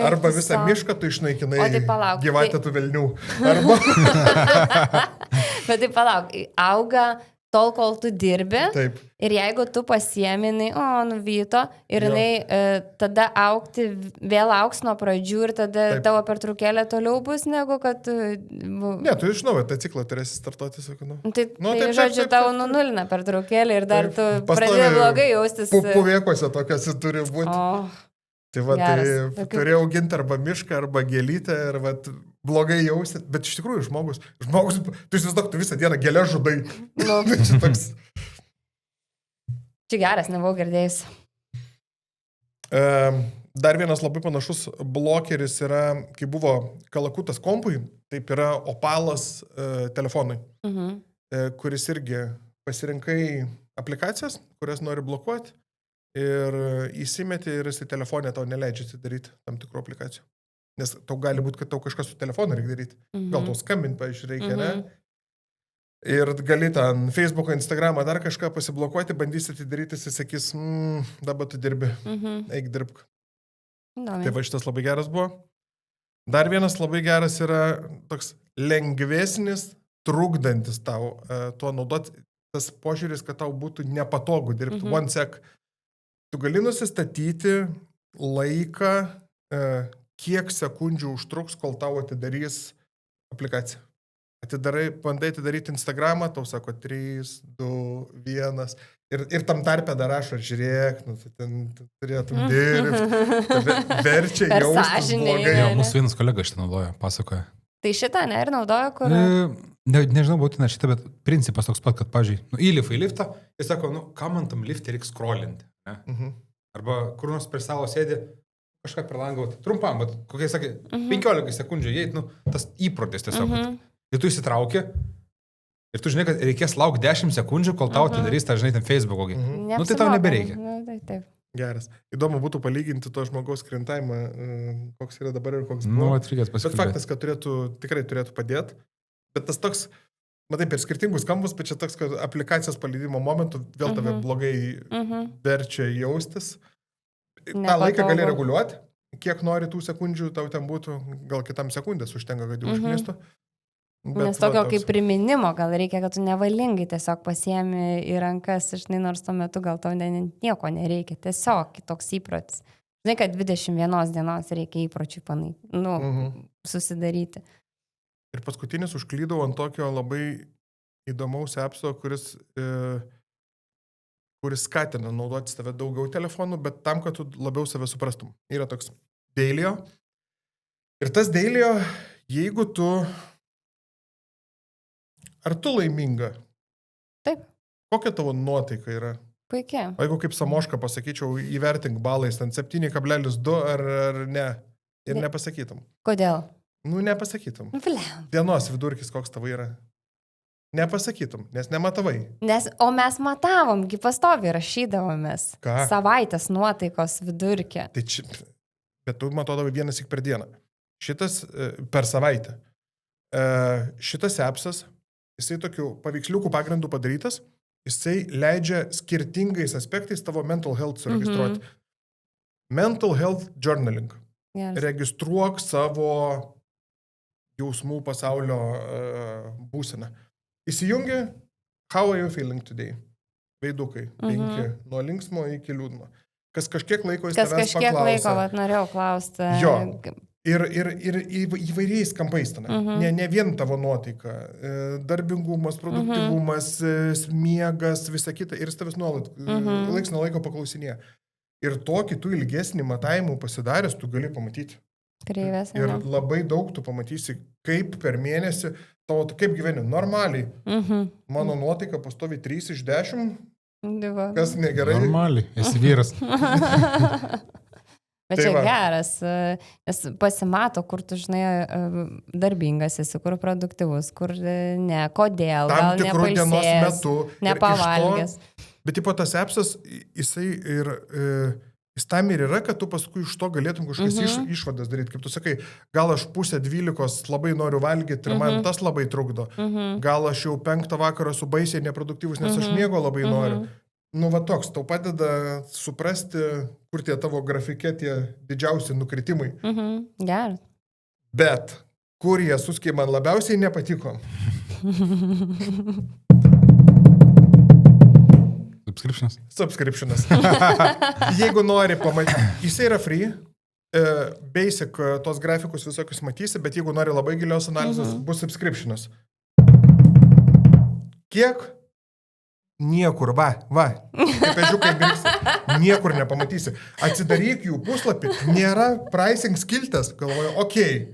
Arba visą mišką tu išnaikinai gyvatę tų velnių. Arba... Bet tai palauk, auga tol, kol tu dirbi. Taip. Ir jeigu tu pasieminai, nuvyto, ir jinai tada vėl auks nuo pradžių ir tada tavo pertraukėlė toliau bus, negu kad... Ne, tu iš naujo tą ciklą turėsi startuoti, sakau. Tai žodžiu, tau nunulina pertraukėlė ir dar tu pradėjai blogai jaustis. Puvėkose tokias turi būti. Tai va, tai turėjau auginti arba mišką, arba gėlytę ir va, blogai jausit, bet iš tikrųjų žmogus, tu įsivaizduok, tu visą dieną gėlę žudai. Čia toks... Čia geras, nebuvau girdėjus. Dar vienas labai panašus blokeris yra, kai buvo kalakutas kompui, taip yra opalas telefonui, kuris irgi pasirinkai aplikacijas, kurias nori blokuoti. Ir įsimeti ir jisai telefonė tau neleidžia atsidaryti tam tikrų aplikacijų. Nes tau gali būti, kad tau kažkas su telefonu reikia daryti. Gal tau skambinti, pavyzdžiui, reikia, ne? Ir gali ten Facebooką, Instagramą dar kažką pasiblokuoti, bandysi atidaryti, jisai sakys, dabar tu dirbi, eik dirbk. Tai va šitas labai geras buvo. Dar vienas labai geras yra toks lengvesnis, trukdantis tau tuo naudoti, tas požiūris, kad tau būtų nepatogu dirbti. One sec. Tu gali nusistatyti laiką, kiek sekundžių užtruks, kol tau atidarys aplikaciją. Bandai atidaryti Instagramą, tau sako 3, 2, 1. Ir tam tarpe dar rašo, žiūrėk, ten turėtum dirbti. Verčia jaustis blogai. Mūsų vienas kolega šitą naudoja, pasakoja. Tai šitą ne ir naudoja, kur... Nežinau, būtina šitą, bet principas toks pat, kad, pavyzdžiui, įlipa į liftą, jis sako, ką man tam liftą reikia scrollinti. Arba kur nors prie savo sėdi, kažką per langą, trumpam, bet kokie sakė, 15 sekundžių, jei, tas įprotis tiesiog. Ir tu įsitrauki, ir tu žinai, kad reikės laukti 10 sekundžių, kol tau atidarys, tą žinai, ten Facebook'o. Tai tau nebereikia. Taip. Geras. Įdomu būtų palyginti to žmogaus krentavimą, koks yra dabar ir koks buvo. Atrykės pasikalbėti. Bet faktas, kad tikrai turėtų padėti. Bet tas toks, matai, per skirtingus kampus, bet čia toks, kad aplikacijos paleidimo momentu vėl tave blogai verčia jaustis. tą laiką gali reguliuoti, kiek nori tų sekundžių tau ten būtų, gal kitam sekundės užtenka, kad jau užknistų. Nes tokio kaip priminimo gal reikia, kad tu nevalingai tiesiog pasiemi į rankas, žinai, nors tuo metu gal tau nieko nereikia, tiesiog toks įprotis. Žinai, kad 21 dienos reikia įpročių susidaryti. Ir paskutinis užklydau ant tokio labai įdomaus appso, kuris skatina naudoti tave daugiau telefonų, bet tam, kad tu labiau save suprastum. Yra toks Dailyo. Ir tas Dailyo, jeigu tu... Ar tu laiminga? Taip. Kokia tavo nuotaika yra? Puikia. O jeigu kaip Samoška pasakyčiau, įvertink balais, ten 7,2 ar ne? Ir nepasakytum. Kodėl? Nepasakytum. Dienos vidurkis koks tavo yra? Nepasakytum, nes nematavai. O mes matavom, gi pastoviai rašydavomės. Ką? Savaitės nuotaikos vidurkį. Tai čia, bet tu matodavai vienas tik per dieną. Šitas per savaitę. Šitas appsas, jisai tokių paveiksliukų pagrindų padarytas, jisai leidžia skirtingais aspektais tavo mental health suregistruoti. Mental health journaling. Yes. Registruok savo jausmų pasaulio būseną. Įsijungi, how are you feeling today? Veidukai, 5, nuo linksmo iki liūdno. Kas kažkiek laiko jis tavęs paklausia. Kas kažkiek laiko, norėjau klausti. Jo. Ir įvairiais kampais ten. Ne vien tavo nuotaika. Darbingumas, produktyvumas, miegas, visa kita. Ir jis tavęs nuolat laiks nuo laiko paklausinėja. Ir tokį tu ilgesnį matavimų pasidaręs, tu gali pamatyti. Kreivės. Ir labai daug tu pamatysi, kaip per mėnesį, tavo, kaip gyveni, normaliai. Mano nuotaika pastovi 3 iš 10. Diva. Kas negerai. Normaliai, esi vyras. Bet čia geras, nes pasimato, kur tu, žinai, darbingas esi, kur produktyvus, kur ne, kodėl, tam gal tikrų dienos metu. Nepavalgęs. Bet tipo tas appsas, jisai ir... Jis tam ir yra, kad tu paskui iš to galėtum kažkas išvadas daryti. Kaip tu sakai, gal aš 11:30 labai noriu valgyti ir man tas labai trukdo. Gal aš jau 5 vakaro esu baisiai neproduktyvus, nes aš miego labai noriu. Va toks, tau padeda suprasti, kur tie tavo grafike tie didžiausi nukritimai. Geras. Bet kur jie suskiai man labiausiai nepatiko. Subscriptionas. Jeigu nori pamatyti, jisai yra free, basic tos grafikus visokius matysi, bet jeigu nori labai gilios analizės, bus subscriptionas. Kiek? Niekur, va, kaip ežiukai mirksi, niekur nepamatysi. Atsidaryk jų puslapį, nėra pricing skiltas, galvoju, okei,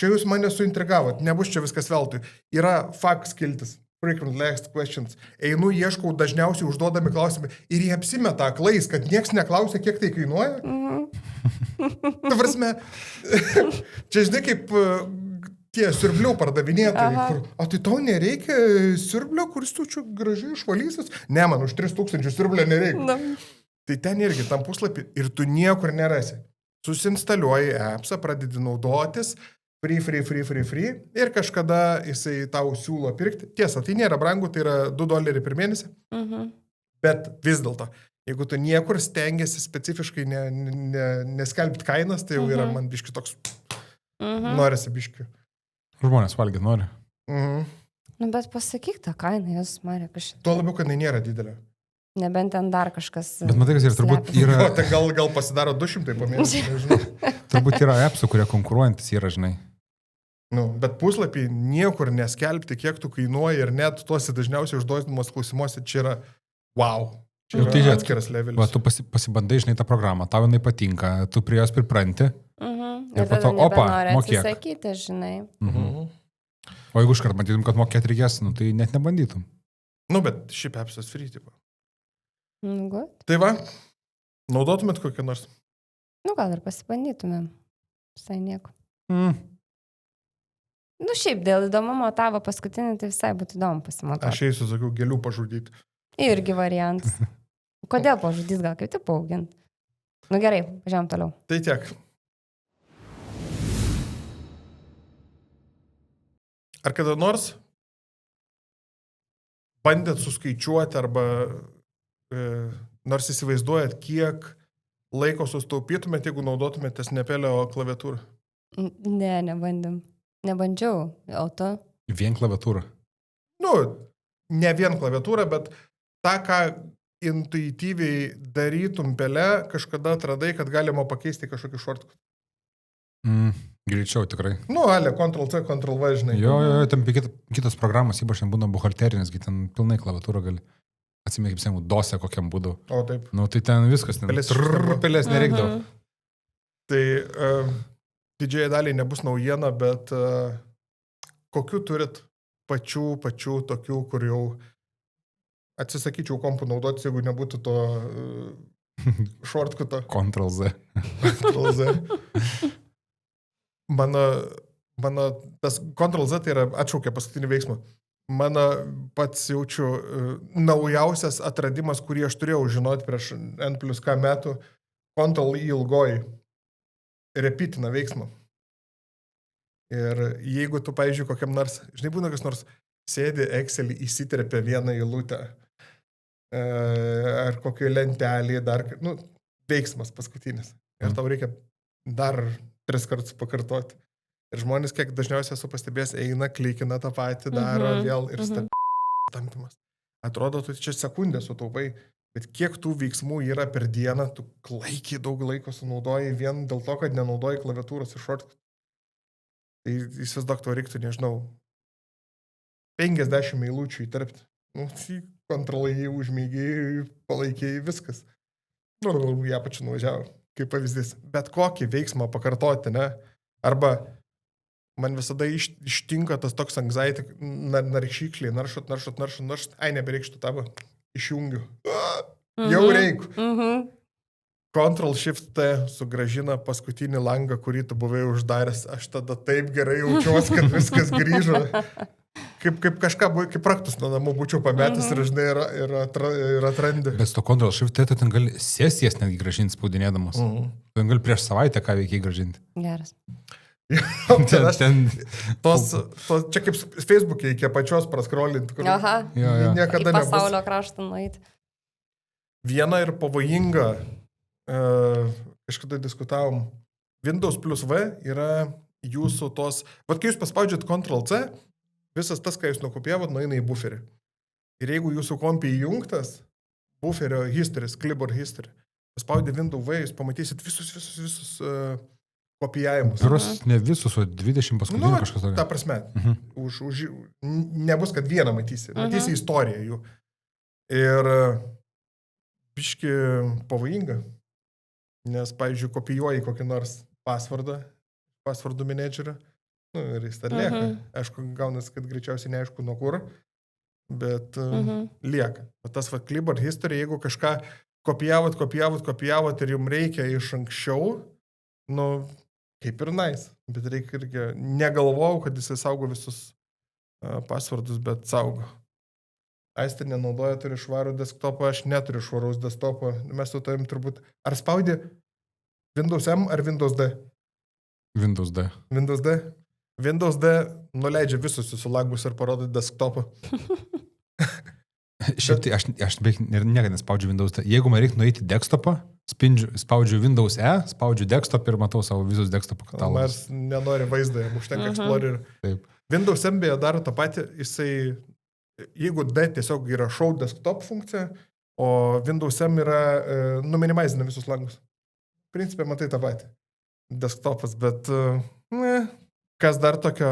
čia jūs mane suintrigavot, nebus čia viskas veltui. Yra fact skiltas. Frequent asked questions. Einu, ieškau dažniausiai užduodami klausimai ir jie apsimeta aklais, kad nieks neklausia, kiek tai kainuoja. Ta prasme, čia žinai kaip tie siurblių pardavinėtojai, kur, o tai tau nereikia siurblio, kuris tu čia gražiai išvalysis? Ne, man už 3000 siurblio nereikia. Tai ten irgi tam puslapį ir tu niekur nerasi. Susinstaliuoji appsą, pradedi naudotis, free, ir kažkada jisai tau siūlo pirkti. Tiesa, tai nėra brangu, tai yra $2 per mėnesį. Bet vis dėlto, jeigu tu niekur stengiasi specifiškai neskelbti kainas, tai jau yra man biški toks, norisi biški. Žmonės valgyti nori. Bet pasakyk tą kainą, jos marė kažkaip. Tuo labiau, kad nėra didelė. Nebent ten dar kažkas... Bet matai, kas ir turbūt yra... O, ten gal pasidaro 200 po mėnesį, nežinau. Turbūt yra appsų, kurie konkuruojantis yra, žinai. Bet puslapį niekur neskelbti, kiek tu kainuoji ir net tuose dažniausiai užduodamos klausimuose, čia yra wow. Čia yra atskiras levelis. Va, tu pasibandai, žinai, tą programą, tau jinai patinka, tu prie jos pripranti. Ir tada nebenori atsisakyti, žinai. O jeigu iškart matytum, kad mokėti reikės, tai net nebandytum. Bet šiaip appsas free, tipo. Good. Tai va, naudotumėt kokią nors? Nu, gal ir pasibandytumėm. Visai nieko. Nu, šiaip dėl įdomumo tavo paskutinį, tai visai būtų įdomu pasimatuoti. Aš eisiu, sakiau, gėlių pažudyti. Irgi variantas. Kodėl pažudys, gal kaip tik paauginti? Nu gerai, važiuojam toliau. Tai tiek. Ar kada nors bandėt suskaičiuoti arba nors įsivaizduojat, kiek laiko sustaupytumėt, jeigu naudotumėte Snapelio klaviatūrą? Ne, nebandėm. Nebandžiau, o tu? Vien klaviatūra. Nu, ne vien klaviatūra, bet tą, ką intuityviai darytum pele, kažkada atradai, kad galima pakeisti kažkokį shortcut. Greičiau tikrai. Nu, ale, Ctrl-C, Ctrl-V, žinai. Jo, ten kitos programos, ypač ten būna buhalterinės, ten pilnai klaviatūra gali. Atsimė, kaip seniau, dose kokiam būdu. O taip. Nu, tai ten viskas, ten pelės nereikdavo. Tai didžiai daliai nebus naujiena, bet kokiu turit pačių tokių, kur jau atsisakyčiau kompų naudotis, jeigu nebūtų to shortcuto. Ctrl-Z. Ctrl-Z. Mano tas Ctrl-Z tai yra atšaukia paskutinį veiksmą. Mano pats jaučiu naujausias atradimas, kurį aš turėjau žinoti prieš N+K metų, Ctrl-I ilgoji repeatina veiksmą. Ir jeigu tu, pavyzdžiui, kokiam nors, žinai, būna kas nors sėdi Excelį, įsiterpia vieną eilutę, ar kokį lentelį, dar, nu, veiksmas paskutinis. Ir tau reikia dar 3 kartus pakartoti. Ir žmonės, kiek dažniausiai esu pastebėjęs, eina, klikina tą patį, daro vėl ir stamdymas. Atrodo, tu čia sekundę sutaupai, bet kiek tų veiksmų yra per dieną, tu klaikiai daug laiko sunaudoji vien dėl to, kad nenaudoji klaviatūros ir shortcut. Tai įsivaizduok, to reiktų, nežinau, 50 eilučių įtarpti. Nu, Ctrl-I užmygiai, palaikiai, viskas. Nu, ją pačiu nuvažiavo, kaip pavyzdys. Bet kokį veiksmą pakartoti, ne? Arba man visada ištinka tas toks anxiety, naršykliai, naršot, ai, nebereikštų tavo, išjungiu. Jau reikia. Ctrl-Shift-T sugrąžina paskutinį langą, kurį tu buvai uždaręs. Aš tada taip gerai jaučiuosi, kad viskas grįžo. Kaip kažką, kaip raktus nuo namų būčiau pametęs ir, žinai, ir atrandi. Bet to Ctrl-Shift-T tu ten gali sesijas netgi grąžinti spaudinėdamas. Tu gali prieš savaitę ką veikiai grąžinti. Geras. Čia kaip Facebook'e iki pačios praskrolinti, kur niekada nebus. Pasaulio kraštą nueiti. Viena ir pavojinga, kažkada diskutavom, Windows plus V yra jūsų tos, vat kai jūs paspaudžiat Ctrl-C, visas tas, ką jūs nukopijavot, nueina į buferį. Ir jeigu jūsų kompį įjungtas, buferio history, clipboard history, paspaudę Windows V, jūs pamatysit visus kopijavimus. Turos ne visus, o 20 paskutinių kažkas tokio. Ta prasme, nebus, kad vieną matysi istoriją jų. Ir biški pavojinga, nes, pavyzdžiui, kopijuoji kokį nors passwordų menedžerį, nu, ir jis ten lieka. Aišku, gaunas, kad greičiausiai neaišku nuo kur, bet lieka. O tas clipboard history, jeigu kažką kopijavot ir jums reikia iš anksčiau, nu, kaip ir nice, bet reikia irgi, negalvojau, kad jisai saugo visus passwordus, bet saugo. Aistė nenaudoja, turi švarų desktopą, aš neturiu švaraus desktopą. Mes su tavim turbūt, ar spaudi Windows M ar Windows D? Windows D. Windows D? Windows D nuleidžia visus jūsų langus ir parodo desktopą. Šiaip tai aš beveik niekada nespaudžiu Windows D. Jeigu man reikia nueiti desktopą, spaudžiu Windows E, spaudžiu desktop ir matau savo visus desktopų katalogus. Mes nenori vaizdą, užtenka Explorer. Taip. Windows M beje daro tą patį, jisai, jeigu D tiesiog yra show desktop funkcija, o Windows M yra numinimizina visus langus. Principė matai tą patį. Desktopas, bet kas dar tokio,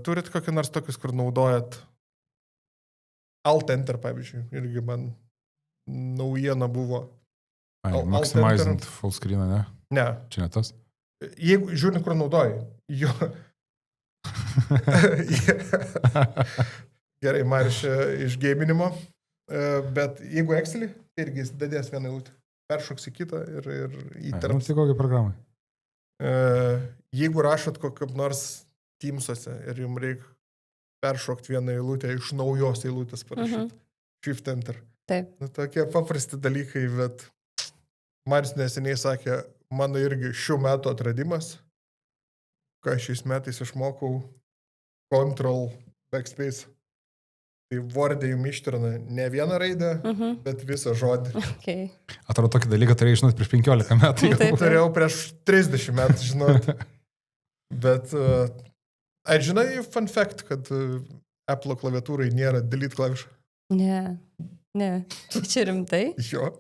turit kokį nors tokius, kur naudojat Alt-Enter, pavyzdžiui, irgi man naujiena buvo. Maximizing full screen, ne? Ne. Čia ne tas? Jeigu žiūrint, kur naudoji. Jo. Gerai, Marius iš geiminimo, bet jeigu Excelį, tai irgi dadės vieną eilutę. peršoks į kitą ir Nu, įterps. tai kokią programą? Jeigu rašot kokiam nors Teamsuose ir jums reikia peršokti vieną eilutę iš naujos eilutės parašyti. Shift Enter. Taip. Nu, tokie paprasti dalykai, bet Maris neseniai sakė, mano irgi šių metų atradimas, ką šiais metais išmokau, Control Backspace. Tai Word'e jums ištrina ne vieną raidę, bet visą žodį. Okay. Atrodo, tokį dalyką turėjai žinoti prieš 15 metų. Taip. Turėjau prieš 30 metų žinoti. Bet, ar žinai fun fact, kad Apple klaviatūrai nėra delete klavišą? Ne. Čia rimtai? Jo.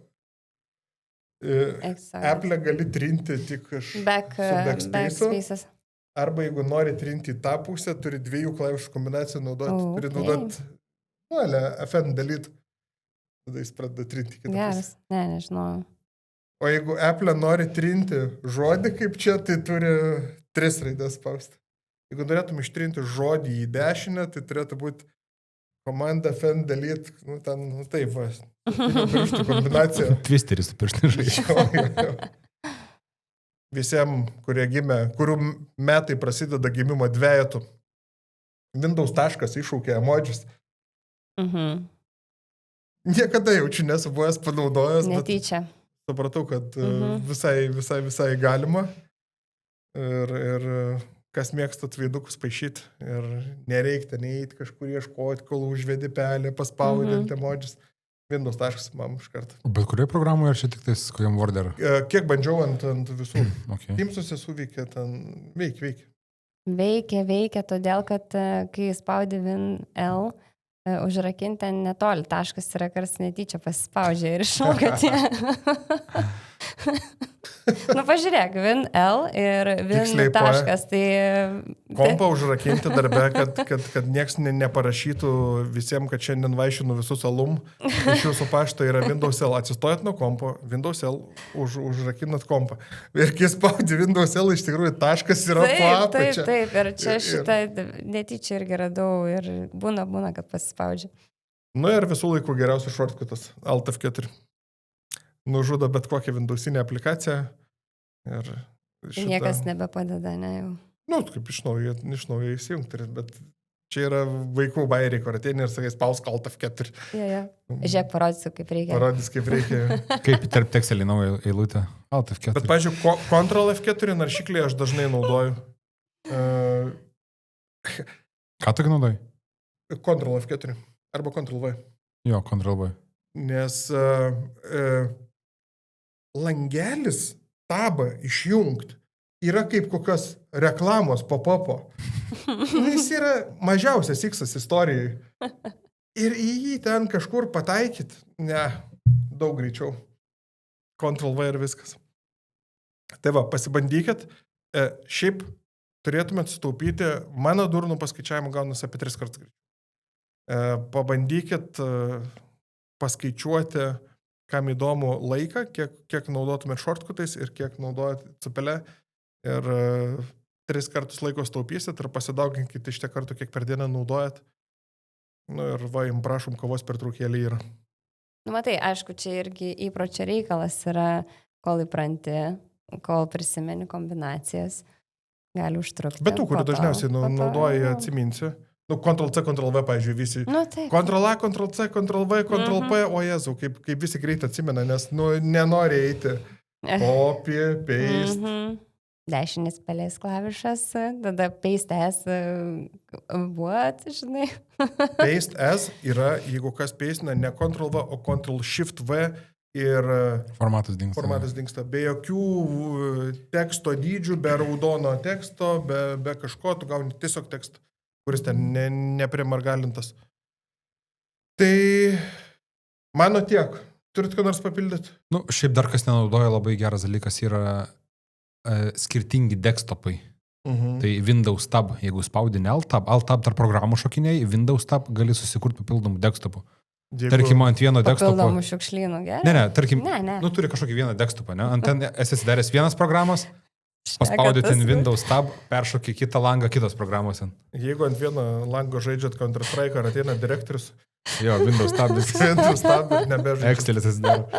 Exactly. Apple gali trinti tik iš Backspace'as. Arba jeigu nori trinti į tą pusę, turi 2 klavišų kombinaciją naudoti. Turi naudoti, FN delete. Tada jis pradeda trinti kitą Geras. pusę. Ne, nežinau. O jeigu Apple nori trinti žodį kaip čia, tai turi 3 raidės spausti. Jeigu norėtum ištrinti žodį į dešinę, tai turėtų būti komanda FN delete, taip, va. Pirštų kombinacija. Twisteris su pirštai žaidžia. Visiems, kurie gimė, kurių metai prasideda gimimo dvejetų. Windows taškas iššaukė emodžius. Niekada jaučiu nesu buvęs panaudojęs. Netyčia. Supratau, kad visai galima. Ir kas mėgsta veidukus paišyti. Ir nereikta neįti kažkur ieškoti, kol užvedi pelę, paspaudinti emodžius. Windows taškas man iš karto. Bet kurioje programoje ar čia tik tais kokiam Word'e? Kiek bandžiau ant visų. Okay. Teamsuose suveikia, ten veikia. Veikia, todėl, kad kai spaudi WinL, užrakinti ten netoli taškas yra, kars netyčia pasispaudžia ir iššaukia tie. Nu, pažiūrėk, WinL ir Win taškas, tai... Kompą užrakinti darbe, kad nieks neparašytų visiems, kad šiandien vaišinu visus alum. Iš jūsų pašto yra Windows L. Atsistojat nuo kompo, Windows L, užrakinat kompą. Ir kai spaudi Windows L, iš tikrųjų taškas yra po apačia. Taip, ir čia šitą netyčia irgi radau ir būna, kad pasispaudžia. Nu ir visų laikų geriausias shortcutas, Alt F4. Nužudo bet kokią Windowsinę aplikaciją. Ir šitą... Niekas nebepadeda, ne jau. Nu, kaip iš naujo įsijungti, bet čia yra vaikų bairiai, kur ateini ir sakai, spausk Alt F4. Ja. Žiūrėk, parodysiu, kaip reikia. Parodys, kaip reikia. Kaip įterp tekselį naują eilutę. Alt F4. Bet, pavyzdžiui, Ctrl F4 naršyklį aš dažnai naudoju. Ką tu naudoji? Ctrl F4 arba Ctrl V. Jo, Ctrl V. Nes langelis tabą išjungti yra kaip kokios reklamos pop-upo. Jis yra mažiausias X-as istorijai. Ir į jį ten kažkur pataikyti, daug greičiau. Ctrl-V ir viskas. Tai va, pasibandykit. Šiaip turėtumėt sutaupyti, mano durnų paskaičiavimų gaunasi apie 3 kartus greičiau. Pabandykit paskaičiuoti, kam įdomu laiką, kiek naudotumėt shortcutais ir kiek naudojat cupelę. Ir 3 kartus laiko staupysit ir pasidauginkit iš tiek kartų, kiek per dieną naudojat. Nu ir va, jums prašom, kavos pertraukėlė yra. Nu, matai, aišku, čia irgi įpročio reikalas yra, kol įpranti, kol prisimeni kombinacijas, gali užtrukti. Bet tų, kurių dažniausiai naudoji, atsiminsiu. Nu, Ctrl-C, Ctrl-V, pavyzdžiui, visi. Nu, taip. Ctrl-A, Ctrl-C, Ctrl-V, Ctrl-P, o Jėzau, kaip visi greit atsimena, nes, nenori eiti. Copy, paste. Dešinis pelės klavišas, tada paste S, what, žinai. Paste S yra, jeigu kas paste, ne Ctrl-V, o Ctrl-Shift-V ir formatas dingsta. Be jokių teksto dydžių, be raudono teksto, be kažko, tu gauni tiesiog tekstą, kuris ten neprimargalintas. Tai mano tiek. Turit ką nors papildyti? Nu, šiaip dar kas nenaudoja, labai geras dalykas yra skirtingi desktopai. Tai Windows Tab, jeigu spaudini Alt Tab tarp programų šokiniai, Windows Tab gali susikurti papildomų desktopų. Tarkim, ant vieno desktopo... Papildomų šiukšlynų, gerai? Ne, tarkim, ne. Nu, turi kažkokį vieną desktopą, ne? Ant ten esi atsidaręs vienas programas, paspaudė ten Windows Tab, peršokį kitą langą, kitos programos. Jeigu ant vieno lango žaidžiat Counter-Strike, ar ateina direktorius, jo, Windows Tab, Windows Tab nebežaidžiat. Excelis atsidaro.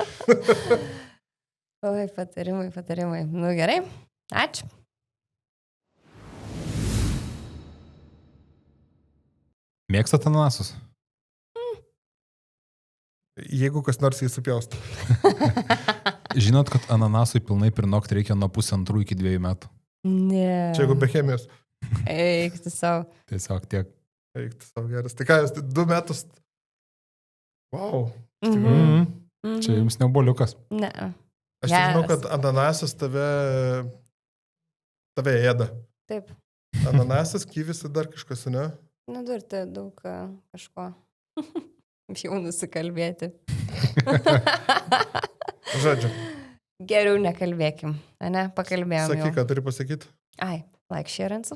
Oi, patarimai. Nu gerai, ačiū. Mėgstat ananasus? Jeigu kas nors jį supjaustų. Žinot, kad ananasui pilnai prinokti reikia nuo 1,5 iki 2 metų. Ne. Čia jeigu be chemijos. Eik tu savo. Tiesiog tiek. Eik, tu savo geras. Tai ką, jūs 2 metus. Wow. Čia jums neboliukas. Ne. Aš tik žinau, kad ananasas tave ėda. Taip. Ananasas, kivis ir dar kažkas, ne? Nu, dar tai daug kažko. Jau nusikalbėti. Žodžiu. Geriau nekalbėkim, ne? Pakalbėjom. Sakyk, ką turi pasakyti. Ai, like, share and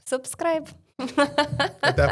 subscribe. Ate.